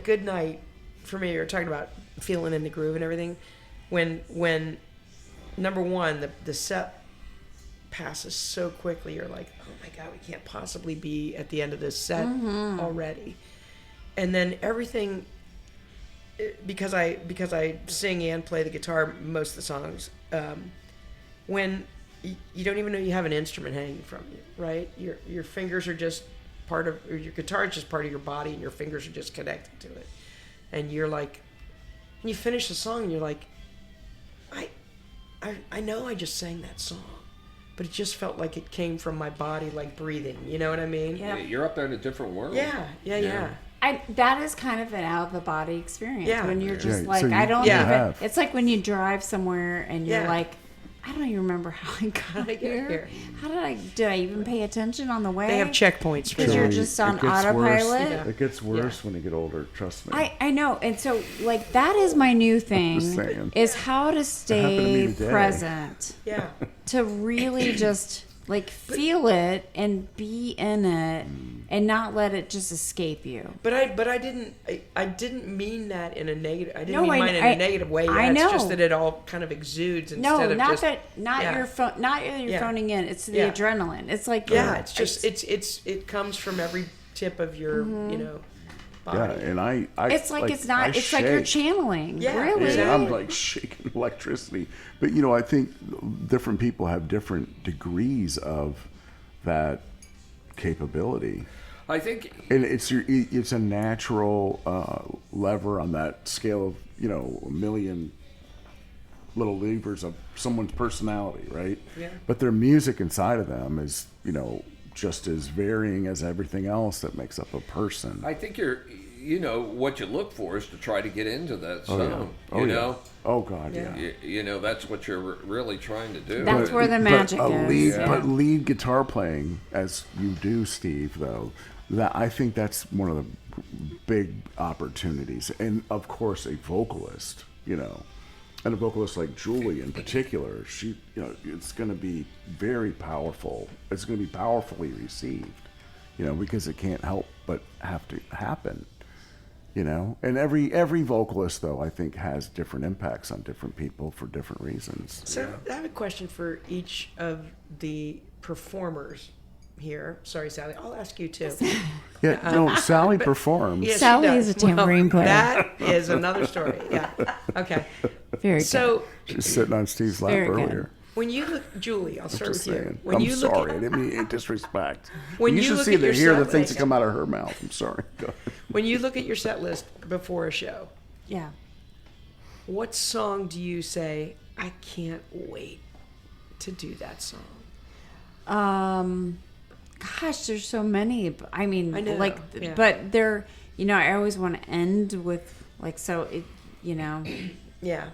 good night for me, you're talking about feeling in the groove and everything. When number one, the set passes so quickly, you're like, oh my God, we can't possibly be at the end of this set already. And then everything, because I sing and play the guitar most of the songs, when you don't even know you have an instrument hanging from you, right? Your fingers are just part of, or your guitar is just part of your body, and your fingers are just connected to it. And you're like, when you finish the song, and you're like, I know I just sang that song, but it just felt like it came from my body, like breathing. You know what I mean? Yeah. You're up there in a different world. Yeah. that is kind of an out of the body experience. Yeah. When you're just Yeah, like, so you I don't have. even. It's like when you drive somewhere and you're Yeah. like, I don't even remember how I got here. How did I even pay attention on the way? They have checkpoints for Because that. you're just on It gets autopilot. worse. It gets worse when you get older. Trust me. I know, and so like that is my new thing saying. is how to happened to stay me today. present, Yeah. to really just like feel it and be in it and not let it just escape you. But I didn't mean that in a negative. I didn't No, mean I- mine in I- a negative way. I It's know. just that it all kind of exudes instead No, of not just. that, not yeah. your phone, not that you're Yeah. phoning in. It's the Yeah. adrenaline. It's like Yeah, it's just it comes from every tip of your yeah, body. and I it's like it's not. I It's like you're shake. channeling. Yeah, really. Yeah, exactly. I'm like shaking electricity. But I think different people have different degrees of that capability, I think and it's a natural lever on that scale of a million little levers of someone's personality, right? Yeah. But their music inside of them is just as varying as everything else that makes up a person. I think what you look for is to try to get into that Oh, yeah. zone. Oh, you yeah. know, Oh God, yeah. that's what you're really trying to do. That's where the magic is. But lead guitar playing, as you do, Steve, though, that I think that's one of the big opportunities. And of course, a vocalist, and a vocalist like Julie in particular, she, it's going to be very powerful. It's going to be powerfully received, because it can't help but have to happen. And every vocalist, though, I think has different impacts on different people for different reasons. So I have a question for each of the performers here. Sorry, Sally. I'll ask you too. Yeah, no, Sally performs. Yes, she Sally does. is a tambourine player. That is another story. Yeah. Okay. Very good. So She's sitting on Steve's lap Very good. earlier. when you look, Julie, I'll start Just with you. saying. When I'm you look sorry. at- I didn't mean any disrespect. When you you should look see at your hear the set things that list- come out of her mouth. I'm sorry. Go ahead. When you look at your set list before a show, yeah. what song do you say, I can't wait to do that song? Gosh, there's so many. I mean, I know, like, yeah. but they're, I always want to end with, like, so it, Yeah.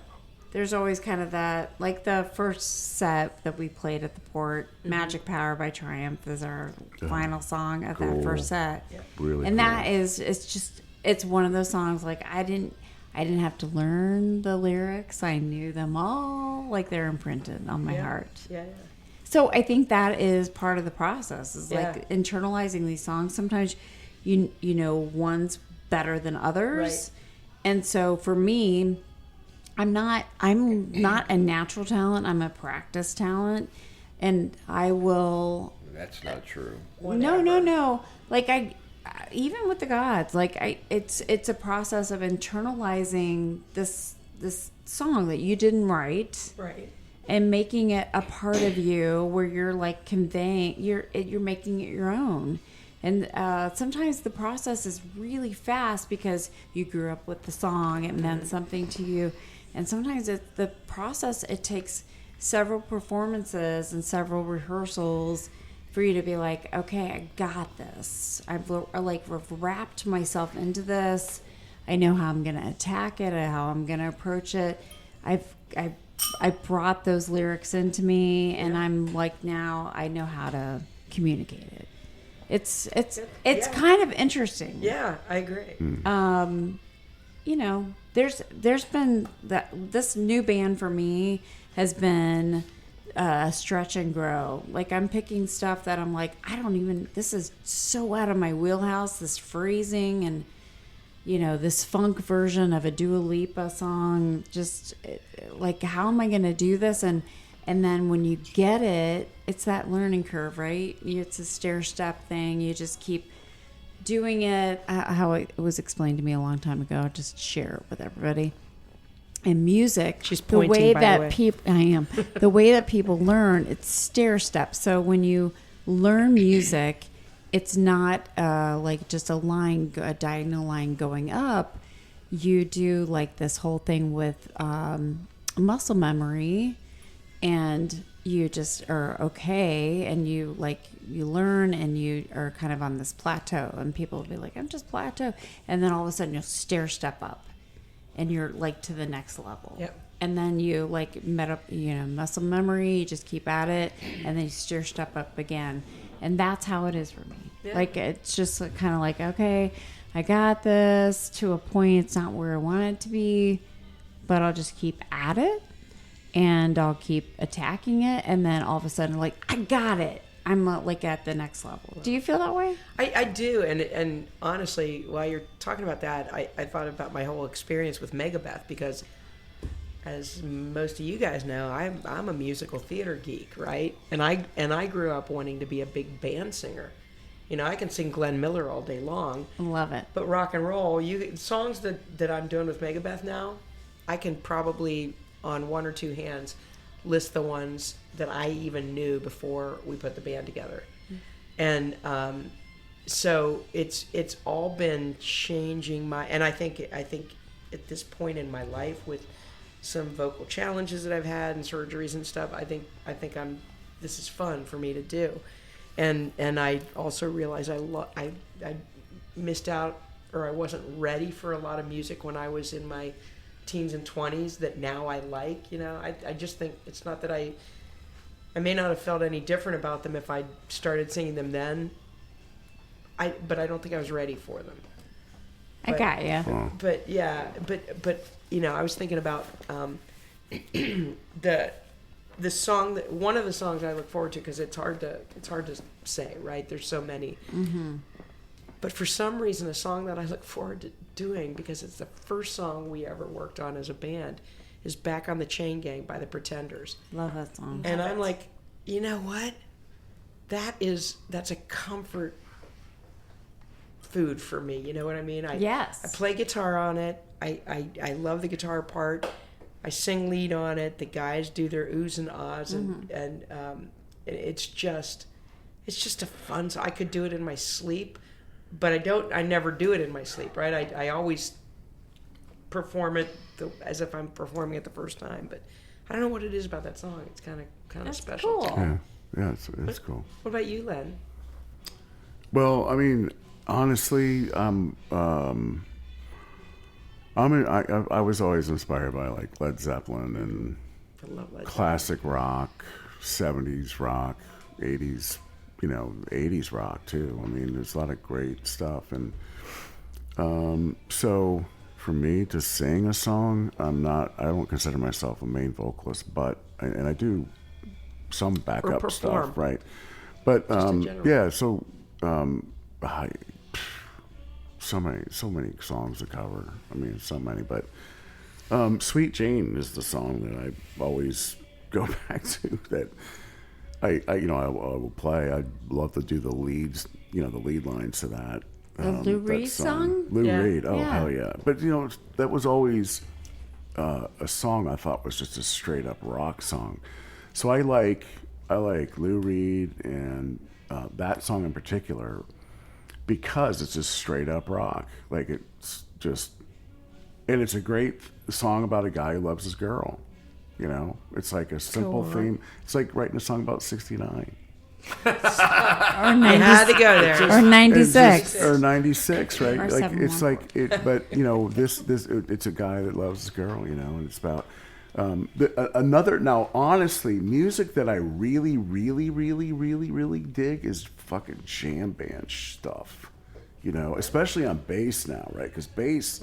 there's always kind of that, like the first set that we played at the Port, Mm-hmm. Magic Power by Triumph is our final song of that first set. Really And cool. that is, it's one of those songs, like, I didn't have to learn the lyrics. I knew them all, like they're imprinted on my heart. Yeah. So I think that is part of the process, is like Yeah. internalizing these songs. Sometimes one's better than others. Right. And so for me, I'm not a natural talent. I'm a practice talent, and I will. That's not true. No. Like even with the Godz, it's a process of internalizing this song that you didn't write, Right. and making it a part of you, where you're like conveying, you're making it your own. And sometimes the process is really fast because you grew up with the song, it meant something to you, and sometimes the process, it takes several performances and several rehearsals for you to be like, okay, I got this. I've wrapped myself into this. I know how I'm going to attack it, how I'm going to approach it. I brought those lyrics into me, and I'm like, now I know how to communicate it. It's kind of interesting. Yeah, I agree. You know, there's been this new band for me has been stretch and grow. Like, I'm picking stuff that I'm like, this is so out of my wheelhouse, this phrasing and, you know, this funk version of a Dua Lipa song, just like, how am I going to do this? And then when you get it, it's that learning curve, right? It's a stair-step thing. You just keep doing it how it was explained to me a long time ago. Just share it with everybody. And music, she's pointing, by the way. The way that people learn, it's stair-step. So when you learn music, it's not like just a diagonal line going up. You do like this whole thing with muscle memory, and you just are okay, and you learn, and you are kind of on this plateau, and people will be like, I'm just plateau, and then all of a sudden you'll stair step up, and you're like to the next level. Yep. And then you muscle memory, you just keep at it, and then you stair step up again. And that's how it is for me. Yeah. Like, it's just kind of like, okay, I got this to a point. It's not where I want it to be, but I'll just keep at it, and I'll keep attacking it. And then all of a sudden, like, I got it. I'm like at the next level. Do you feel that way? I do. And honestly, while you're talking about that, I thought about my whole experience with Megabeth, because as most of you guys know, I'm a musical theater geek, right? And I grew up wanting to be a big band singer. You know, I can sing Glenn Miller all day long. Love it. But rock and roll, songs that I'm doing with Megabeth now, I can probably on one or two hands list the ones that I even knew before we put the band together. And so it's all been changing and I think at this point in my life, with some vocal challenges that I've had and surgeries and stuff, I think this is fun for me to do. And I also realized I missed out, or I wasn't ready for a lot of music when I was in my teens and 20s that now I like. You know, I just think it's not that I may not have felt any different about them if I started singing them then. But I don't think I was ready for them. I got you. But yeah, but you know, I was thinking about the song that one of the songs I look forward to, because it's hard to say, right? There's so many. Mm-hmm. But for some reason, a song that I look forward to doing, because it's the first song we ever worked on as a band, is "Back on the Chain Gang" by the Pretenders. Love that song. And I'm like, you know what? That's a comfort food for me. You know what I mean? Yes. I play guitar on it. I love the guitar part. I sing lead on it. The guys do their oohs and ahs, and it's just a fun song. I could do it in my sleep, but I never do it in my sleep, right? I always perform it as if I'm performing it the first time, but I don't know what it is about that song. It's kind of special. Cool. Yeah, it's cool. What about you, Len? Well, I mean, honestly, I was always inspired by like Led Zeppelin and I love Led classic rock, 70s rock, 80s, 80s rock too. I mean, there's a lot of great stuff. And so for me to sing a song, I don't consider myself a main vocalist, but, and I do some backup stuff, right? But yeah, so so many songs to cover. I mean, so many, but Sweet Jane is the song that I always go back to. That I will play. I'd love to do the leads, the lead lines to that. The Lou that Reed song? Lou Yeah. Reed. Oh, Yeah. hell yeah. But, that was always a song I thought was just a straight up rock song. So I like Lou Reed and that song in particular because it's just straight up rock. Like it's just, and it's a great song about a guy who loves his girl. It's like a simple theme. It's like writing a song about 69. Or You had to go there. Or 96. Or 96, right? Or Like it's 71. like it, but this it's a guy that loves his girl, and it's about another. Now, honestly, music that I really, really, really, really, really dig is fucking jam band stuff, especially on bass now, right? Because bass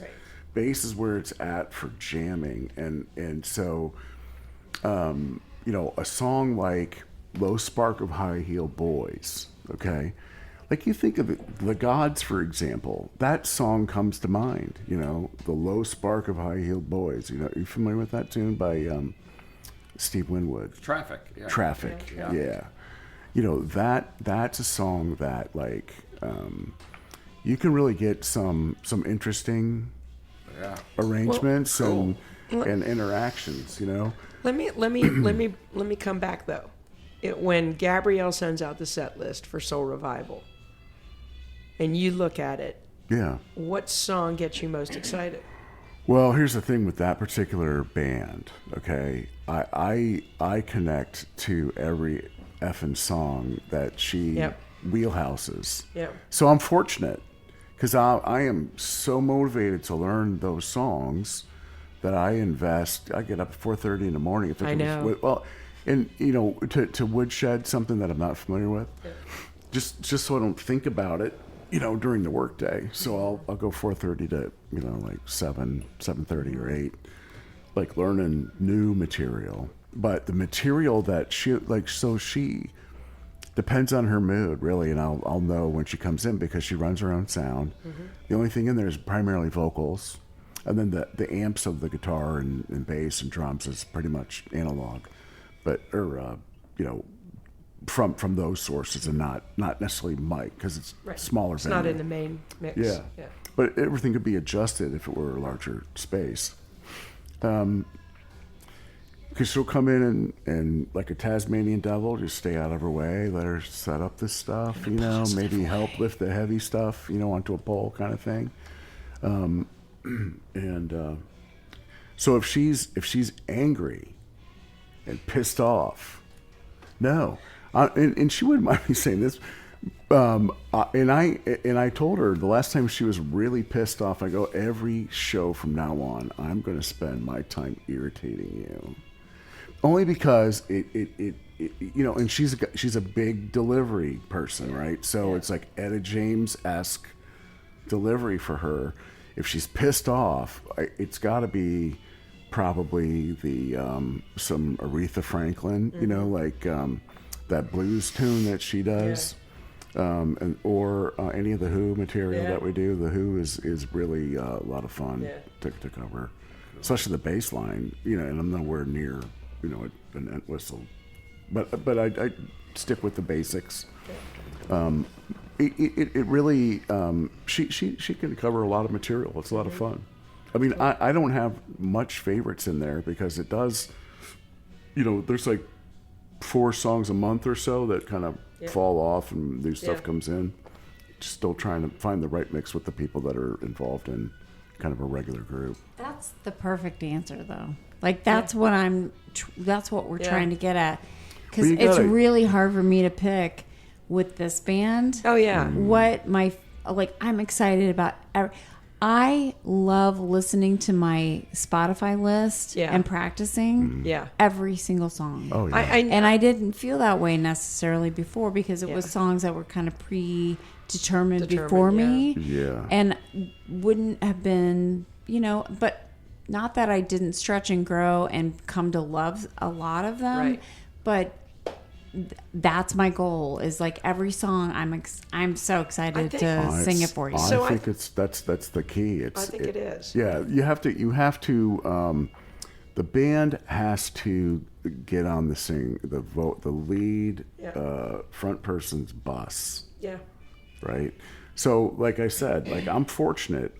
is where it's at for jamming, and so, a song like Low Spark of High Heel Boys, okay? Like you think of the Godz, for example, that song comes to mind, the Low Spark of High Heel Boys. Are you familiar with that tune by Steve Winwood? Traffic. Yeah. Traffic, yeah. That's a song that like you can really get some interesting arrangements and interactions, Let me come back though. When Gabrielle sends out the set list for Soul Revival, and you look at it, Yeah. what song gets you most excited? Well, here's the thing with that particular band, okay? I connect to every effing song that she wheelhouses. Yep. So I'm fortunate because I am so motivated to learn those songs that I invest. I get up at 4:30 in the morning. I know. Well, and to woodshed something that I'm not familiar with, just so I don't think about it, during the workday. So I'll go 4:30 to like 7:30 or 8, like learning new material. But the material that she depends on her mood really, and I'll know when she comes in because she runs her own sound. Mm-hmm. The only thing in there is primarily vocals, and then the amps of the guitar and bass and drums is pretty much analog. But from those sources and not necessarily mic because it's smaller. It's not in the main mix. Yeah. But everything could be adjusted if it were a larger space. Because she'll come in and like a Tasmanian devil, just stay out of her way, let her set up this stuff, maybe help lift the heavy stuff, onto a pole kind of thing. So if she's angry and pissed off, and she wouldn't mind me saying this, and I told her the last time she was really pissed off, I go, every show from now on, I'm going to spend my time irritating you, only because it and she's a big delivery person, right? So it's like Etta James-esque delivery for her. If she's pissed off, it's got to be probably the some Aretha Franklin, like that blues tune that she does, or any of the Who material that we do. The Who is really a lot of fun to cover, especially the bass line. And I'm nowhere near an end whistle, but I stick with the basics. It really she can cover a lot of material. It's a lot of fun. I mean, I don't have much favorites in there because it does, there's like 4 songs a month or so that kind of fall off and new stuff comes in. Just still trying to find the right mix with the people that are involved in kind of a regular group. That's the perfect answer, though. Like that's what that's what we're trying to get at, because it's really hard for me to pick with this band. Oh yeah. What I'm excited about. I love listening to my Spotify list and practicing every single song. Oh, yeah. And I didn't feel that way necessarily before because it was songs that were kind of predetermined before me. Yeah. And wouldn't have been, but not that I didn't stretch and grow and come to love a lot of them. Right. But that's my goal. Is like every song, I'm so excited to sing it for you. I think that's the key. I think it is. Yeah, you have to. The band has to get on the lead front person's bus. Yeah. Right. So, like I said, I'm fortunate.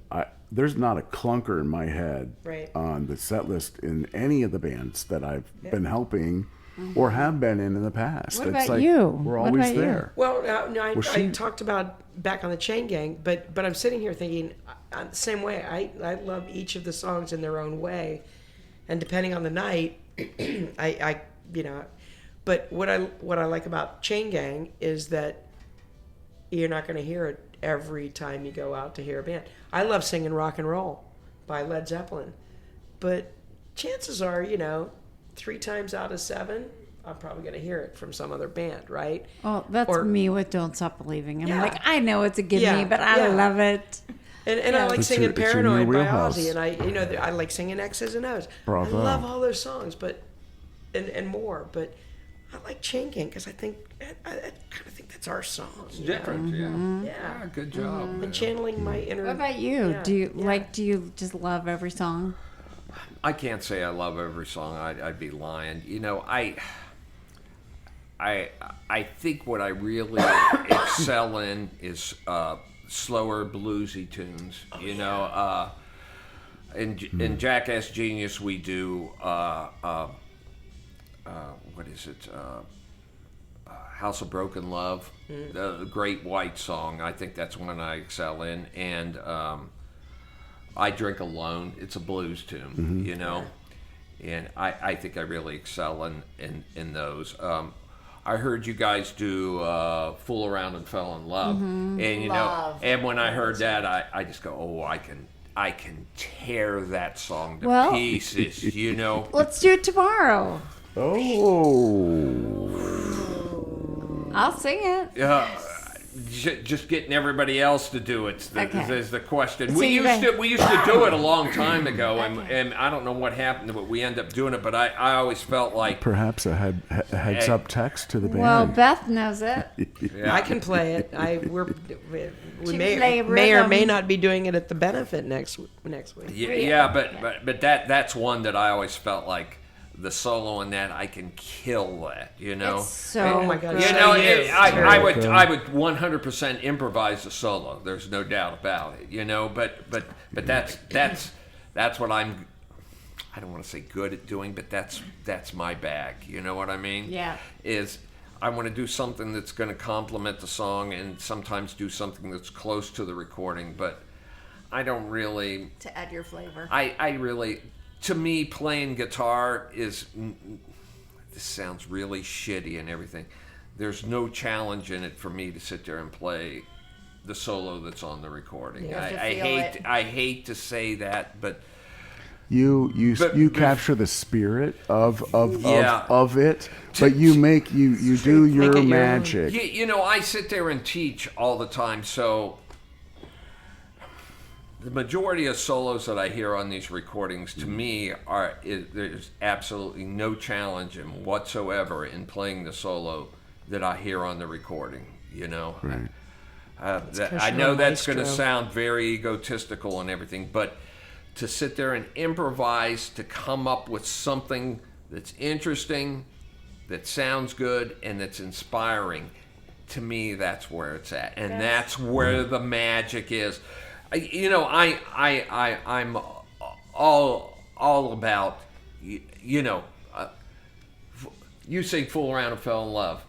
There's not a clunker in my head on the set list in any of the bands that I've been helping or have been in the past. What about you? We're always there. Well, no, I talked about back on the Chain Gang, but I'm sitting here thinking the same way. I love each of the songs in their own way, and depending on the night, I but what I like about Chain Gang is that you're not going to hear it every time you go out to hear a band. I love singing Rock and Roll by Led Zeppelin, but chances are, 3 times out of 7, I'm probably going to hear it from some other band, right? Oh, that's me with Don't Stop Believing. I'm like, I know it's a gimme, but I love it. And I like singing Paranoid by Ozzy, and I like singing X's and O's. Bravo. I love all those songs, but and more. But I like Chain Gang because I kind of think that's our song. It's different, yeah. Good job. And channeling my inner. What about you? Do you just love every song? I can't say I love every song. I'd be lying. I think what I really excel in is slower bluesy tunes. In Jackass Genius we do what is it? House of Broken Love, the Great White Song. I think that's one I excel in, and I Drink Alone. It's a blues tune, and I think I really excel in those. I heard you guys do Fool Around and Fell in Love, and and when I heard that, I just go, oh, I can tear that song to pieces, Let's do it tomorrow. Oh. I'll sing it. Just getting everybody else to do it is the question. So we used to do it a long time ago, and I don't know what happened, but we ended up doing it. But I always felt like perhaps a heads up text to the band. Well, Beth knows it. I can play it. We may or may not be doing it at the benefit next week. But that's one that I always felt like. The solo in that, I can kill that, It's so oh my God! I would 100% improvise the solo. There's no doubt about it, But that's what I don't want to say good at doing, but that's my bag. You know what I mean? Yeah. Is I want to do something that's going to complement the song, and sometimes do something that's close to the recording, but I don't really to add your flavor. I really. To me, playing guitar this sounds really shitty and everything. There's no challenge in it for me to sit there and play the solo that's on the recording. I hate to say that, but you capture the spirit of it, but you do your magic. I sit there and teach all the time, so the majority of solos that I hear on these recordings, to me, there's absolutely no challenge whatsoever in playing the solo that I hear on the recording. Right. I know that's going to sound very egotistical and everything, but to sit there and improvise, to come up with something that's interesting, that sounds good, and that's inspiring, to me, that's where it's at, and that's where the magic is. I'm all about, you sing Fool Around and Fell in Love.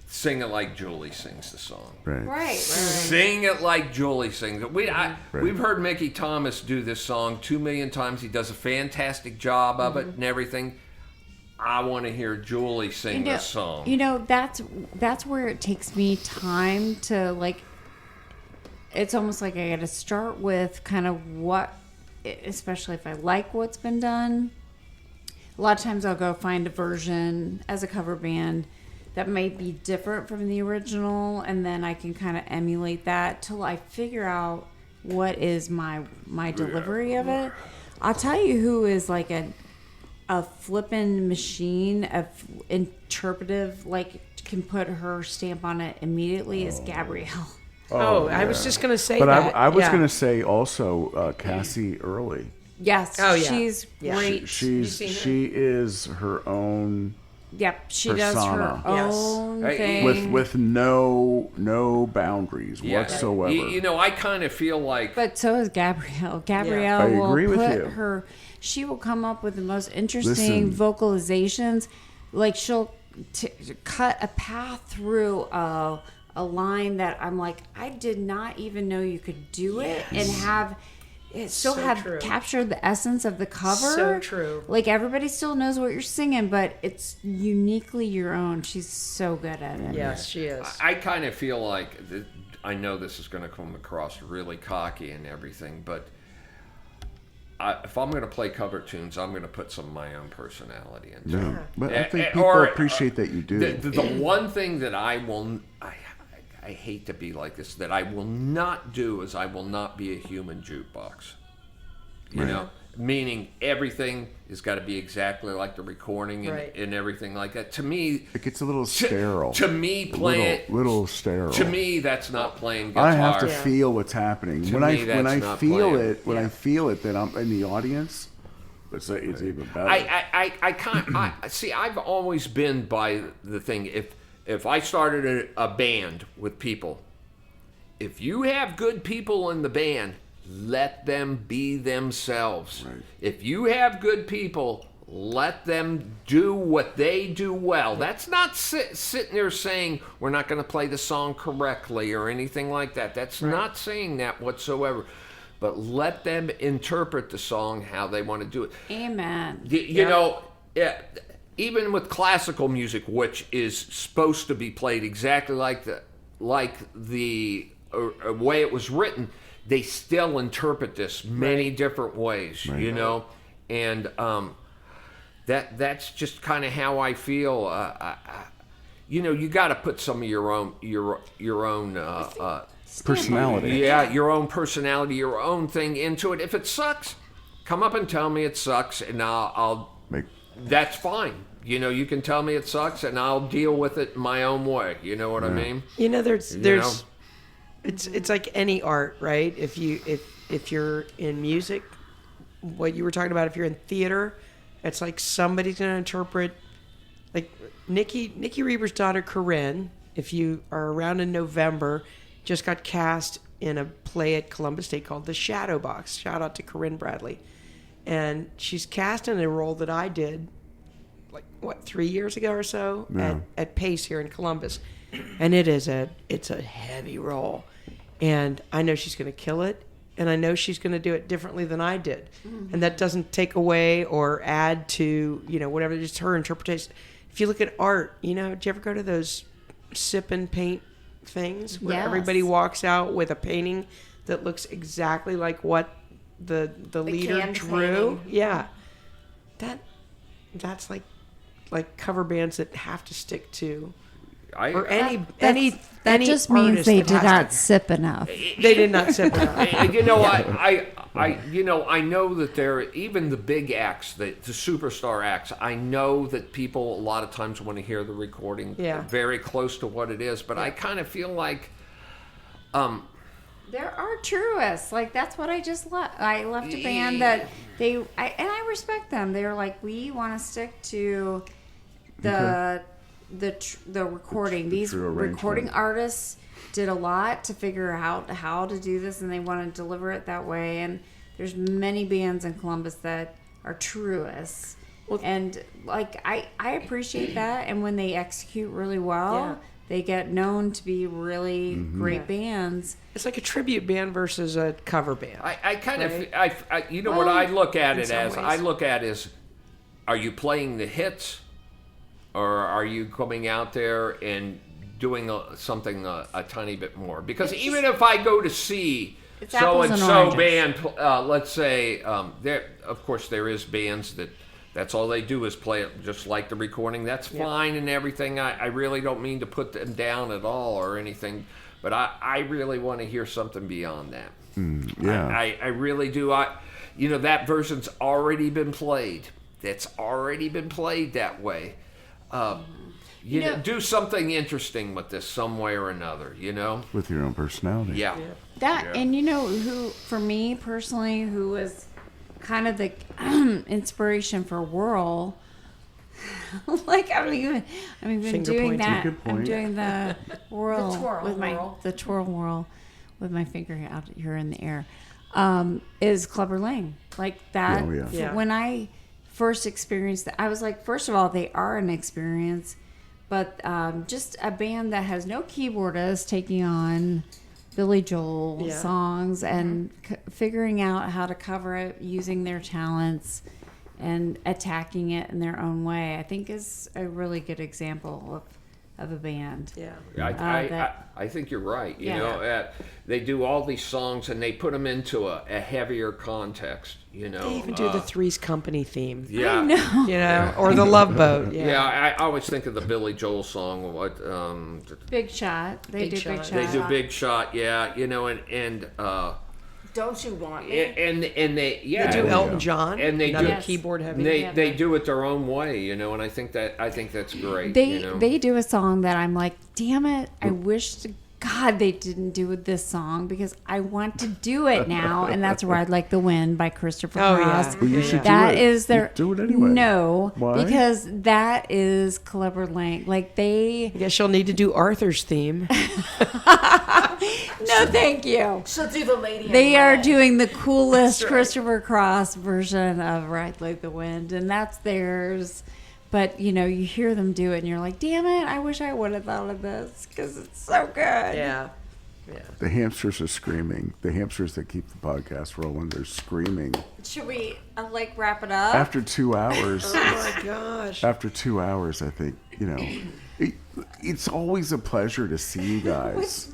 Sing it like Julie sings the song. Right. Sing it like Julie sings it. We've heard Mickey Thomas do this song 2 million times. He does a fantastic job of it and everything. I want to hear Julie sing this song. That's where it takes me time to it's almost like I got to start with kind of what, especially if I like what's been done. A lot of times I'll go find a version as a cover band that may be different from the original, and then I can kind of emulate that till I figure out what is my delivery of it. I'll tell you who is like a flippin' machine of interpretive, like can put her stamp on it immediately is Gabrielle. I was just going to say but that. I was going to say also Cassie Early. Yes, she's great. She is her own. Yep, she persona. does her own thing with no boundaries whatsoever. You know, I kind of feel like. But so is Gabrielle. Gabrielle I will agree with put you. her. She will come up with the most interesting vocalizations. Like she'll cut a path through a line that I'm like, I did not even know you could do it and have. It still captured the essence of the cover. So true. Like everybody still knows what you're singing, but it's uniquely your own. She's so good at it. Yes, she is. I kind of feel like, I know this is going to come across really cocky and everything, but if I'm going to play cover tunes, I'm going to put some of my own personality into it. But I think people appreciate that you do. The one thing that I hate to be like this, that I will not do is I will not be a human jukebox. You know? Meaning everything has got to be exactly like the recording and everything like that. To me... It gets a little sterile. To me, playing... Little sterile. To me, that's not playing guitar. I have to feel what's happening. When I feel it, then I'm in the audience... It's even better. I can't... see, I've always been by the thing... If I started a band with people, if you have good people in the band, let them be themselves. Right. If you have good people, let them do what they do well. That's not sitting there saying we're not going to play the song correctly or anything like that. That's not saying that whatsoever. But let them interpret the song how they want to do it. Amen. You know... Even with classical music, which is supposed to be played exactly like the way it was written, they still interpret this many different ways, you know, and that's just kind of how I feel. You know, you got to put some of your own personality, your own personality, your own thing into it. If it sucks, come up and tell me it sucks, and I'll make. That's fine. You know, you can tell me it sucks, and I'll deal with it my own way. You know what I mean? You know, there's it's like any art, right? If you're in music, what you were talking about, if you're in theater, it's like somebody's going to interpret. Like Nikki Reber's daughter Corinne, if you are around in November, just got cast in a play at Columbus State called The Shadow Box. Shout out to Corinne Bradley. And she's cast in a role that I did, 3 years ago or so at Pace here in Columbus, and it's a heavy role, and I know she's going to kill it, and I know she's going to do it differently than I did, and that doesn't take away or add to whatever, just her interpretation. If you look at art, do you ever go to those sip and paint things where everybody walks out with a painting that looks exactly like what the leader drew? Painting. Yeah, that's like cover bands that have to stick to, or any that just means they did not sip enough. They did not sip enough. I know that even the big acts, the superstar acts. I know that people a lot of times want to hear the recording very close to what it is, but I kind of feel like. There are truists. Like, that's what I just left. I left a band that I respect them. They were like, we want to stick to the recording. These recording artists did a lot to figure out how to do this, and they want to deliver it that way. And there's many bands in Columbus that are truists. And, I appreciate that. And when they execute really well, they get known to be really great bands. It's like a tribute band versus a cover band. I kind of, what I look at it as? I look at is, are you playing the hits, or are you coming out there and doing something a tiny bit more? Because even if I go to see so-and-so band, let's say, there, of course, there is bands that's all they do is play it just like the recording. That's fine and everything. I really don't mean to put them down at all or anything, but I really want to hear something beyond that. I really do. That version's already been played that's already been played that way. You know, do something interesting with this some way or another, you know? With your own personality. Yeah. And you know who, for me personally, who was kind of the inspiration for Whirl. Like I'm even Finger doing pointing. that. Good point. I'm doing the whirl The twirl with whirl. the twirl whirl with my finger out here in the air. Is COWWR Lang like that? Oh, yeah. Yeah. When I first experienced that, I was like, first of all, they are an experience, but just a band that has no keyboardist taking on Billy Joel songs and figuring out how to cover it using their talents and attacking it in their own way, I think is a really good example of a band. Yeah. I think you're right. You Yeah. know, they do all these songs and they put them into a heavier context. You know, They even do the Three's Company theme. Yeah. I know. You know, or the Love Boat. Yeah, I always think of the Billy Joel song. What? Big Shot. They Big do Shot. Big Shot. They do Big Shot. Yeah, you know, and Don't you want me? and they They do Elton John. And they another do Yes. keyboard heavy. they do it their own way, you know, and I think that's great. They you know? they do a song that I'm like, damn it! I wish to God they didn't do this song because I want to do it now, and that's Ride Like the Wind by Christopher Oh, Cross. yeah. Well, you should That do it. is their You do it anyway. No, Why? because that is COWWR Lang. Like they I guess you'll need to do Arthur's theme. no, thank you. She'll do the lady. They in are red. doing the coolest Christopher Cross version of Ride Like the Wind, and that's theirs. But, you know, you hear them do it, and you're like, damn it, I wish I would have thought of this, because it's so good. Yeah. The hamsters are screaming. The hamsters that keep the podcast rolling, they're screaming. Should we, wrap it up? After 2 hours, Oh my gosh. after 2 hours, I think, you know, it's always a pleasure to see you guys.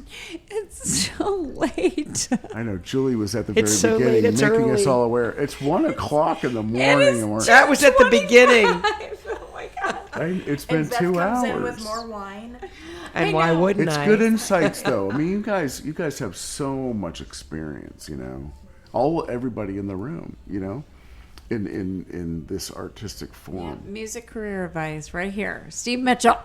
It's so late. I know Julie was at the very It's so beginning, late, it's making us early. all aware. It's 1 o'clock in the morning, and we're, That was at the beginning. Oh, my God. it's been And Beth 2 comes in hours. with more wine. And why wouldn't It's I? good insights, though. I mean, you guys have so much experience. You know, everybody in the room. You know, in this artistic form. Music career advice right here. Steve Mitchell.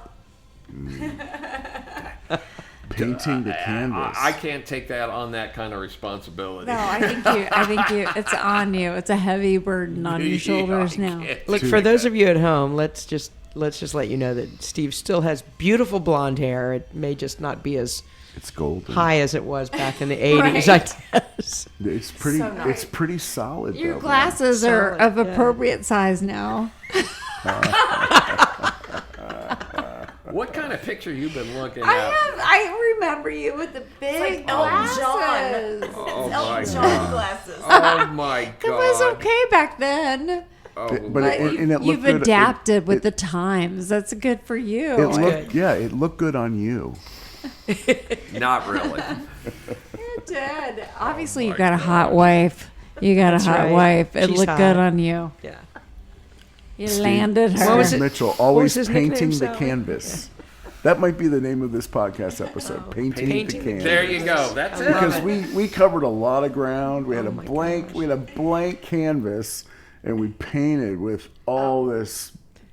Painting the canvas. I can't take that on that kind of responsibility. No, I think you, it's on you. It's a heavy burden on your shoulders now. Look, for those of you at home, let's just let you know that Steve still has beautiful blonde hair. It may just not be as It's golden. high as it was back in the 80s, I guess. It's pretty. So nice. It's pretty solid. Your though, glasses are Solid, of yeah. appropriate size now. What kind of picture you been looking at? I remember you with the big like Elton glasses. Oh my Elton John god! glasses. Oh my It god! was okay back then. Oh, But But and it looked you've good. adapted with it, the times. That's good for you. It looked, yeah, it looked good on you. not really. It did. Obviously, you my got a hot wife. You got That's a hot right. wife. It She's looked hot. good on you. Yeah. You landed her. What was Steve it? Mitchell, always his nickname, painting the Sally? canvas. That might be the name of this podcast episode. Painting the Painting the canvas. There you go. That's it. Because we covered a lot of ground. We had my we had a blank canvas, and we painted with all this,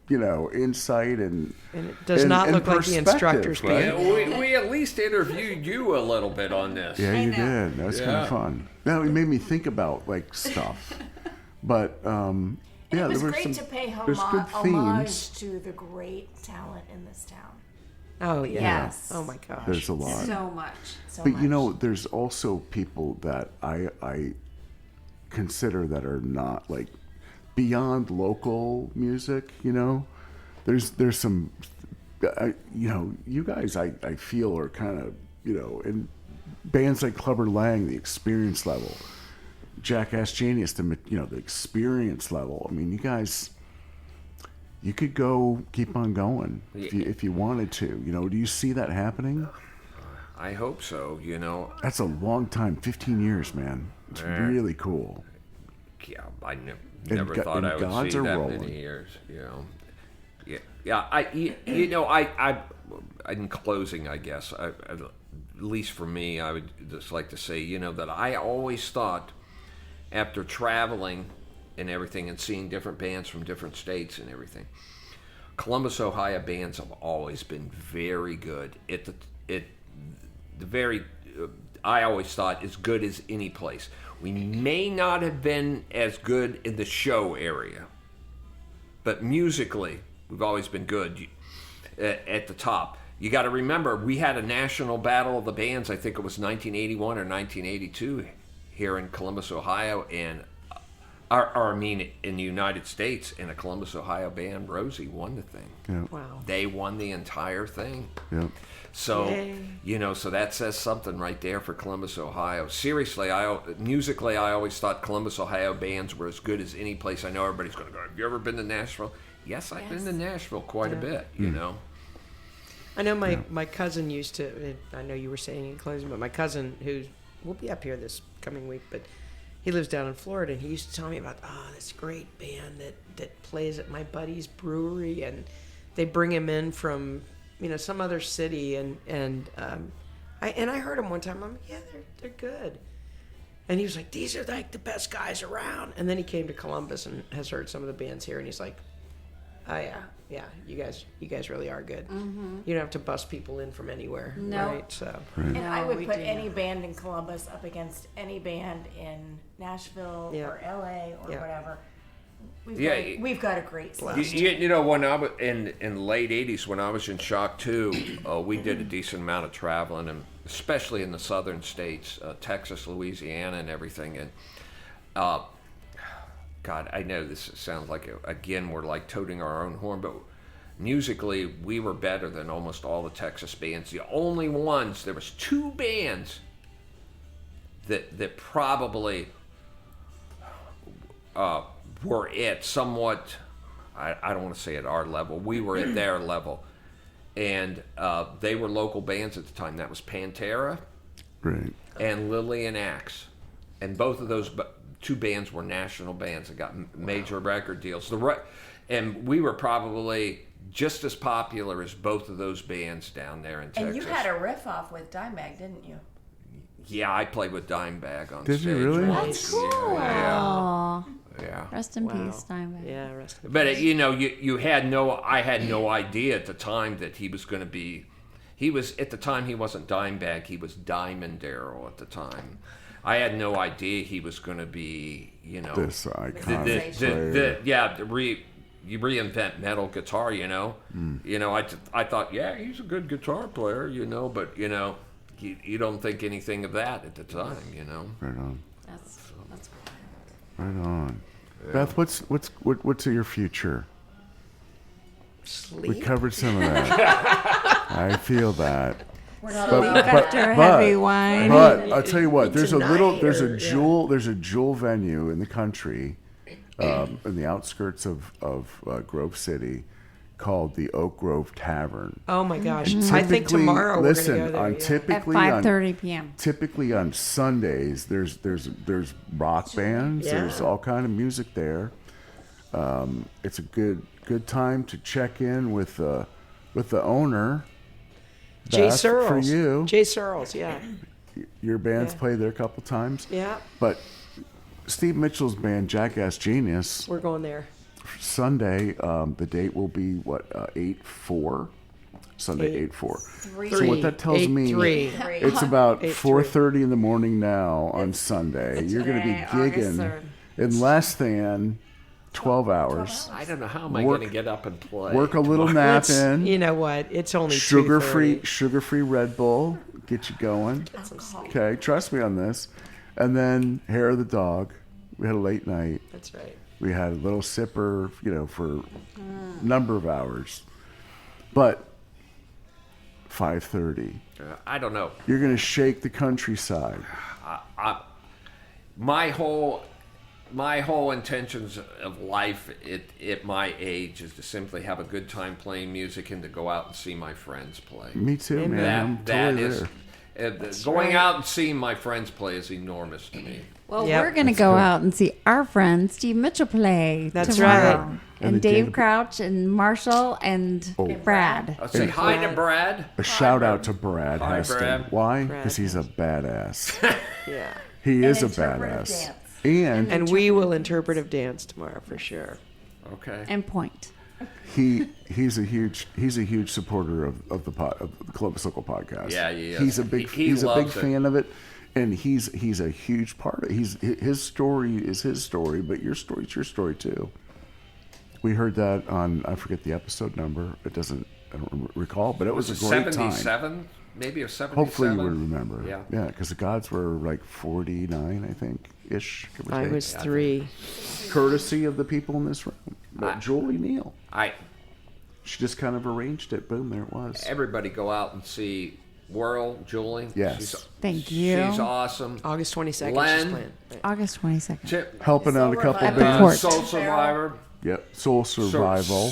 you know, insight and And it does not look like the perspective, instructor's right? Yeah, we at least interviewed you a little bit on this. Yeah, you did. That was kind Yeah. of fun. That made me think about like stuff. But yeah, It was there were great some. to pay there's good themes. homage to the great talent in this town. Oh, yeah. Yes. Oh, my gosh. There's a lot. so much. So But much. you know, there's also people that I consider that are not like beyond local music. You know, there's some, you know, you guys I feel are kind of, you know, in bands like COWWR Lang, the experience level, Jackass Genius, the experience level. I mean, you guys. You could go keep on going if you wanted to. You know, do you see that happening? I hope so. You know, That's a long time, 15 years, man. It's really cool. yeah, I never thought and I would Godz see are that rolling. many years. You know, yeah. You know, I in closing, I guess, at least for me, I would just like to say, you know, that I always thought after traveling and everything, and seeing different bands from different states and everything. Columbus, Ohio bands have always been very good. I always thought as good as any place. We may not have been as good in the show area, but musically, we've always been good at the top. You got to remember, we had a national battle of the bands. I think it was 1981 or 1982 here in Columbus, Ohio, and in the United States, and a Columbus, Ohio band, Rosie, won the thing. Yeah. Wow. They won the entire thing. Yeah. So, Yay. So that says something right there for Columbus, Ohio. Seriously, musically, I always thought Columbus, Ohio bands were as good as any place. I know everybody's going to go, have you ever been to Nashville? Yes, I've been to Nashville quite a bit, you know. I know my cousin used to, I know you were saying in closing, but my cousin, who will be up here this coming week, but he lives down in Florida, and he used to tell me about, this great band that plays at my buddy's brewery, and they bring him in from, some other city, and I heard him one time. I'm like, yeah, they're good. And he was like, these are like the best guys around. And then he came to Columbus and has heard some of the bands here, and he's like, oh yeah, you guys really are good. Mm-hmm. You don't have to bust people in from anywhere, right? So, and I would put any band in Columbus up against any band in Nashville or LA or whatever. We've got a great blast. When I was in the late '80s, when I was in Shock 2, we did a decent amount of traveling, and especially in the southern states, Texas, Louisiana, and everything. And God, I know this sounds like we're like toting our own horn, but musically, we were better than almost all the Texas bands. The only ones, there was 2 bands that probably were at somewhat, I don't want to say at our level, we were at their level. And they were local bands at the time. That was Pantera and Lillian Axe. And both of those 2 bands were national bands that got major record deals. And we were probably just as popular as both of those bands down there in Texas. And you had a riff off with Dimebag, didn't you? Yeah, I played with Dimebag on stage. Did you really? That's cool. Yeah. Rest in peace, Dimebag. Yeah, rest in peace. But I had no idea at the time that he was going to be. At the time he wasn't Dimebag. He was Diamond Darrell at the time. I had no idea he was going to be, this iconic player. You reinvent metal guitar, I thought, he's a good guitar player, but you don't think anything of that at the time, Right on. That's Right on. Yeah. Beth, what's your future? Sleep. We covered some of that. I feel that. We're not after heavy wine. But I'll tell you what, there's a jewel venue in the country, in the outskirts of Grove City, called the Oak Grove Tavern. Oh my gosh! I think tomorrow we're going to go there. At 5:30 p.m. Typically on Sundays, there's rock bands. Yeah. There's all kind of music there. It's a good time to check in with the owner. Jay Beth, Searles. For you. Jay Searles, yeah. Your band's played there a couple times. Yeah. But Steve Mitchell's band, Jackass Genius. We're going there. Sunday, the date will be 8/4. Sunday 8/4. So what that tells me, it's about 4:30 in the morning now on Sunday. You're going to be gigging in less than 12 hours. I don't know how am I going to get up and play. Work a little nap in. You know what? It's only sugar-free Red Bull. Get you going. Okay, trust me on this. And then Hair of the Dog. We had a late night. That's right. We had a little sipper, for a number of hours. But 5:30. I don't know. You're going to shake the countryside. My whole intentions of life at my age is to simply have a good time playing music and to go out and see my friends play. Me too, man. That is going out and seeing my friends play is enormous to me. Well, we're going to go out and see our friend Steve Mitchell play tomorrow. Right. And Dave Crouch and Marshall and Brad. I'll say hi to Brad. A shout out to Brad Hi, Heston. Brad. Why? Because he's a badass. Yeah. He is a badass. And we will interpretive dance tomorrow for sure. Okay. And point. He's a huge supporter of the Columbus Local Podcast. Yeah, he is. He's a big He he's a big loves it. fan of it, and he's a huge part of it. His story is his story, but your story's your story too. We heard that on, I forget the episode number. I don't recall, but it was a great time. 77? Maybe a 77? Hopefully you would remember. Yeah. Yeah, because the Godz were like 49, I think, ish. give or I take. was 3. Courtesy of the people in this room. Julie Neal. She just kind of arranged it. Boom, there it was. Everybody go out and see Whirl, Julie. Yes. Thank you. She's awesome. August 22nd. Len. She's playing. August 22nd. Chip, Helping out a couple At the bands. Soul Survivor. Yep. Soul Survival.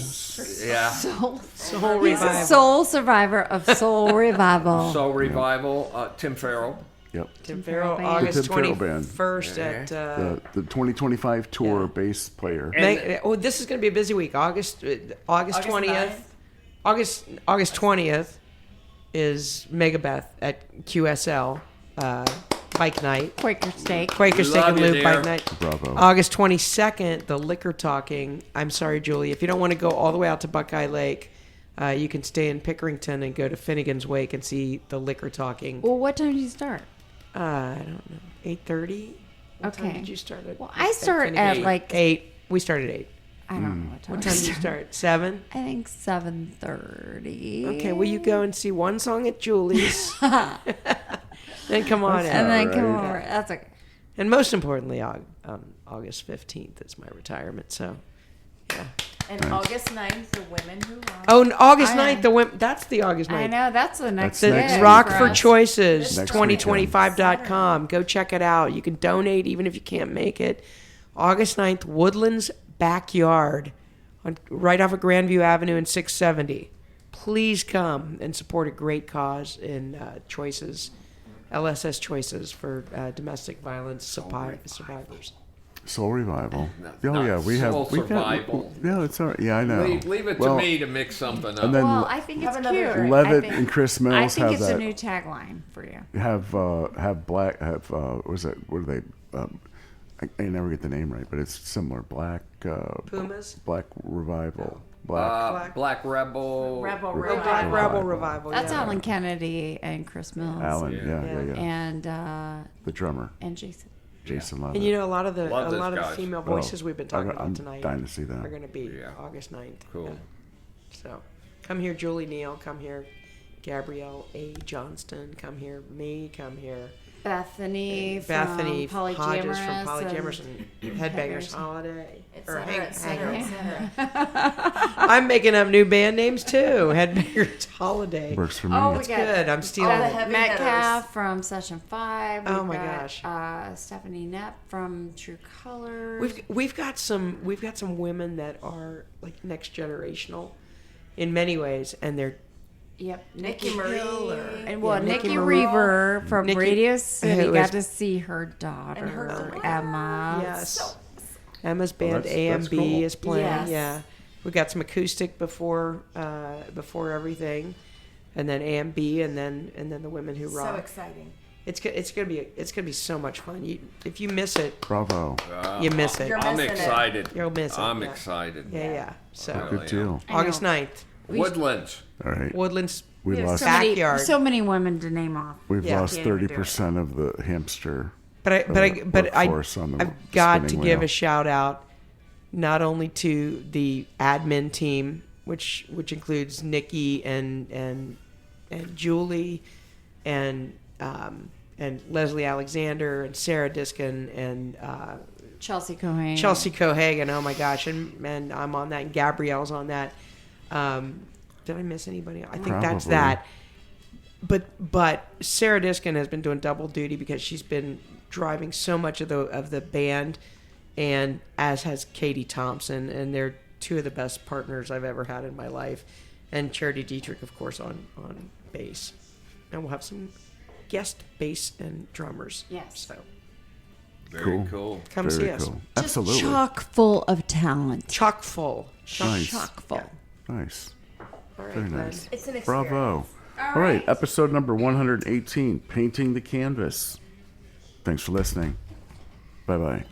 Yeah. Soul He's a Revival. soul survivor of Soul Revival. Soul Revival. Tim Farrell. Yep. Tim Farrell, Band. August The Tim Farrell Band. 21st at... The 2025 tour bass player. this is going to be a busy week. August 20th. August 20th is Megabeth at QSL Bike Night. Quaker Steak. Quaker Steak Love and you, Lube dear. Bike Night. Bravo. August 22nd, the Liquor Talking. I'm sorry, Julie. If you don't want to go all the way out to Buckeye Lake, you can stay in Pickerington and go to Finnegan's Wake and see the Liquor Talking. Well, what time do you start? I don't know. 8:30? What time Okay. did you start at? Well, I start at Finnegan? like 8. We start at 8. I don't know what time. What time did you start? 7? I think 7:30. Okay, well, you go and see one song at Julie's. Then come on in. And then come Right. over. That's okay. And most importantly, August 15th is my retirement. So, yeah. And August 9th, the women who rock. Oh, and August I- 9th, the women. That's the August 9th. I know that's the next. That's The next day Rock weekend. for us. Choices, Next 2025.com. Go check it out. You can donate even if you can't make it. August 9th, Woodlands Backyard, right off of Grandview Avenue and 670. Please come and support a great cause in Choices, LSS Choices for domestic violence survivors. Soul Revival. No, Oh yeah, we have. Soul We got, Survival. yeah, it's all right. Yeah, I know. Leave it Well, to me to mix something up. And then Well, I think it's Have another cute. drink. Levitt I think, and Chris I Mills think have it's that. a new tagline for you. Have black. Have what is that? What are they? I never get the name right, but it's similar. Black. Pumas? Black Revival. Black. Black Rebel. Rebel Oh, Revival. Black Rebel Revival. That's yeah. Alan Kennedy and Chris Mills. Alan. Yeah. And The drummer, Jason. Jason Levitt. And you know, a lot of the Love those guys. female Oh, voices we've been talking I'm about tonight dying to see that. are going to be Yeah. August 9th. Cool. Yeah. So, come here, Julie Neal. Come here, Gabrielle A. Johnston. Come here, me. Come here, Bethany Bethany from Hodges from Polyjammers and and Headbangers Holiday. Or Et cetera, et cetera. I'm making up new band names too. Headbangers Holiday. Works for me. Oh, we That's got good. I'm stealing all the it. heavy Metcalf hitters. from Session 5. Oh We've my got, gosh. Stephanie Knapp from True Colors. We've got some women that are like next generational in many ways, and they're Yep, Nikki Nikki Marie. Hill And, and well, Nikki Nikki Marie- Reaver from Nikki- Radio City who got is- to see her daughter, And her daughter. Emma. yes. Emma's band that's AMB cool. is playing. Yes. Yeah, we got some acoustic before everything, and then AMB, and then the women who So rock. exciting. It's gonna be so much fun. If you miss it, Bravo. you miss it. You're I'm missing it. excited. You'll miss it, I'm yeah. excited. Yeah. So Really Good deal. I know. August 9th, Woodlands. All right. Woodlands. We We have lost. Backyard. so many women to name off. We've Yeah. lost Can't even do it. 30% of the hamster. But workforce on the I've got to spinning give wheel. a shout out not only to the admin team, which includes Nikki and Julie and Leslie Alexander and Sarah Diskin and Chelsea Cohen. Chelsea Cohagen. Oh my gosh, and I'm on that, and Gabrielle's on that. Did I miss anybody? I think that's Probably. that. But Sarah Diskin has been doing double duty because she's been driving so much of the band, and as has Katie Thompson, and they're two of the best partners I've ever had in my life, and Charity Dietrich, of course, on bass, and we'll have some guest bass and drummers. Yes. So Very cool. come Very see us. cool. Just Absolutely. chock full of talent. Chock full. Nice. Chock full. Nice. All right, Very Glenn. nice. It's an experience. Bravo. All right. Episode number 118, Painting the Canvas. Thanks for listening. Bye-bye.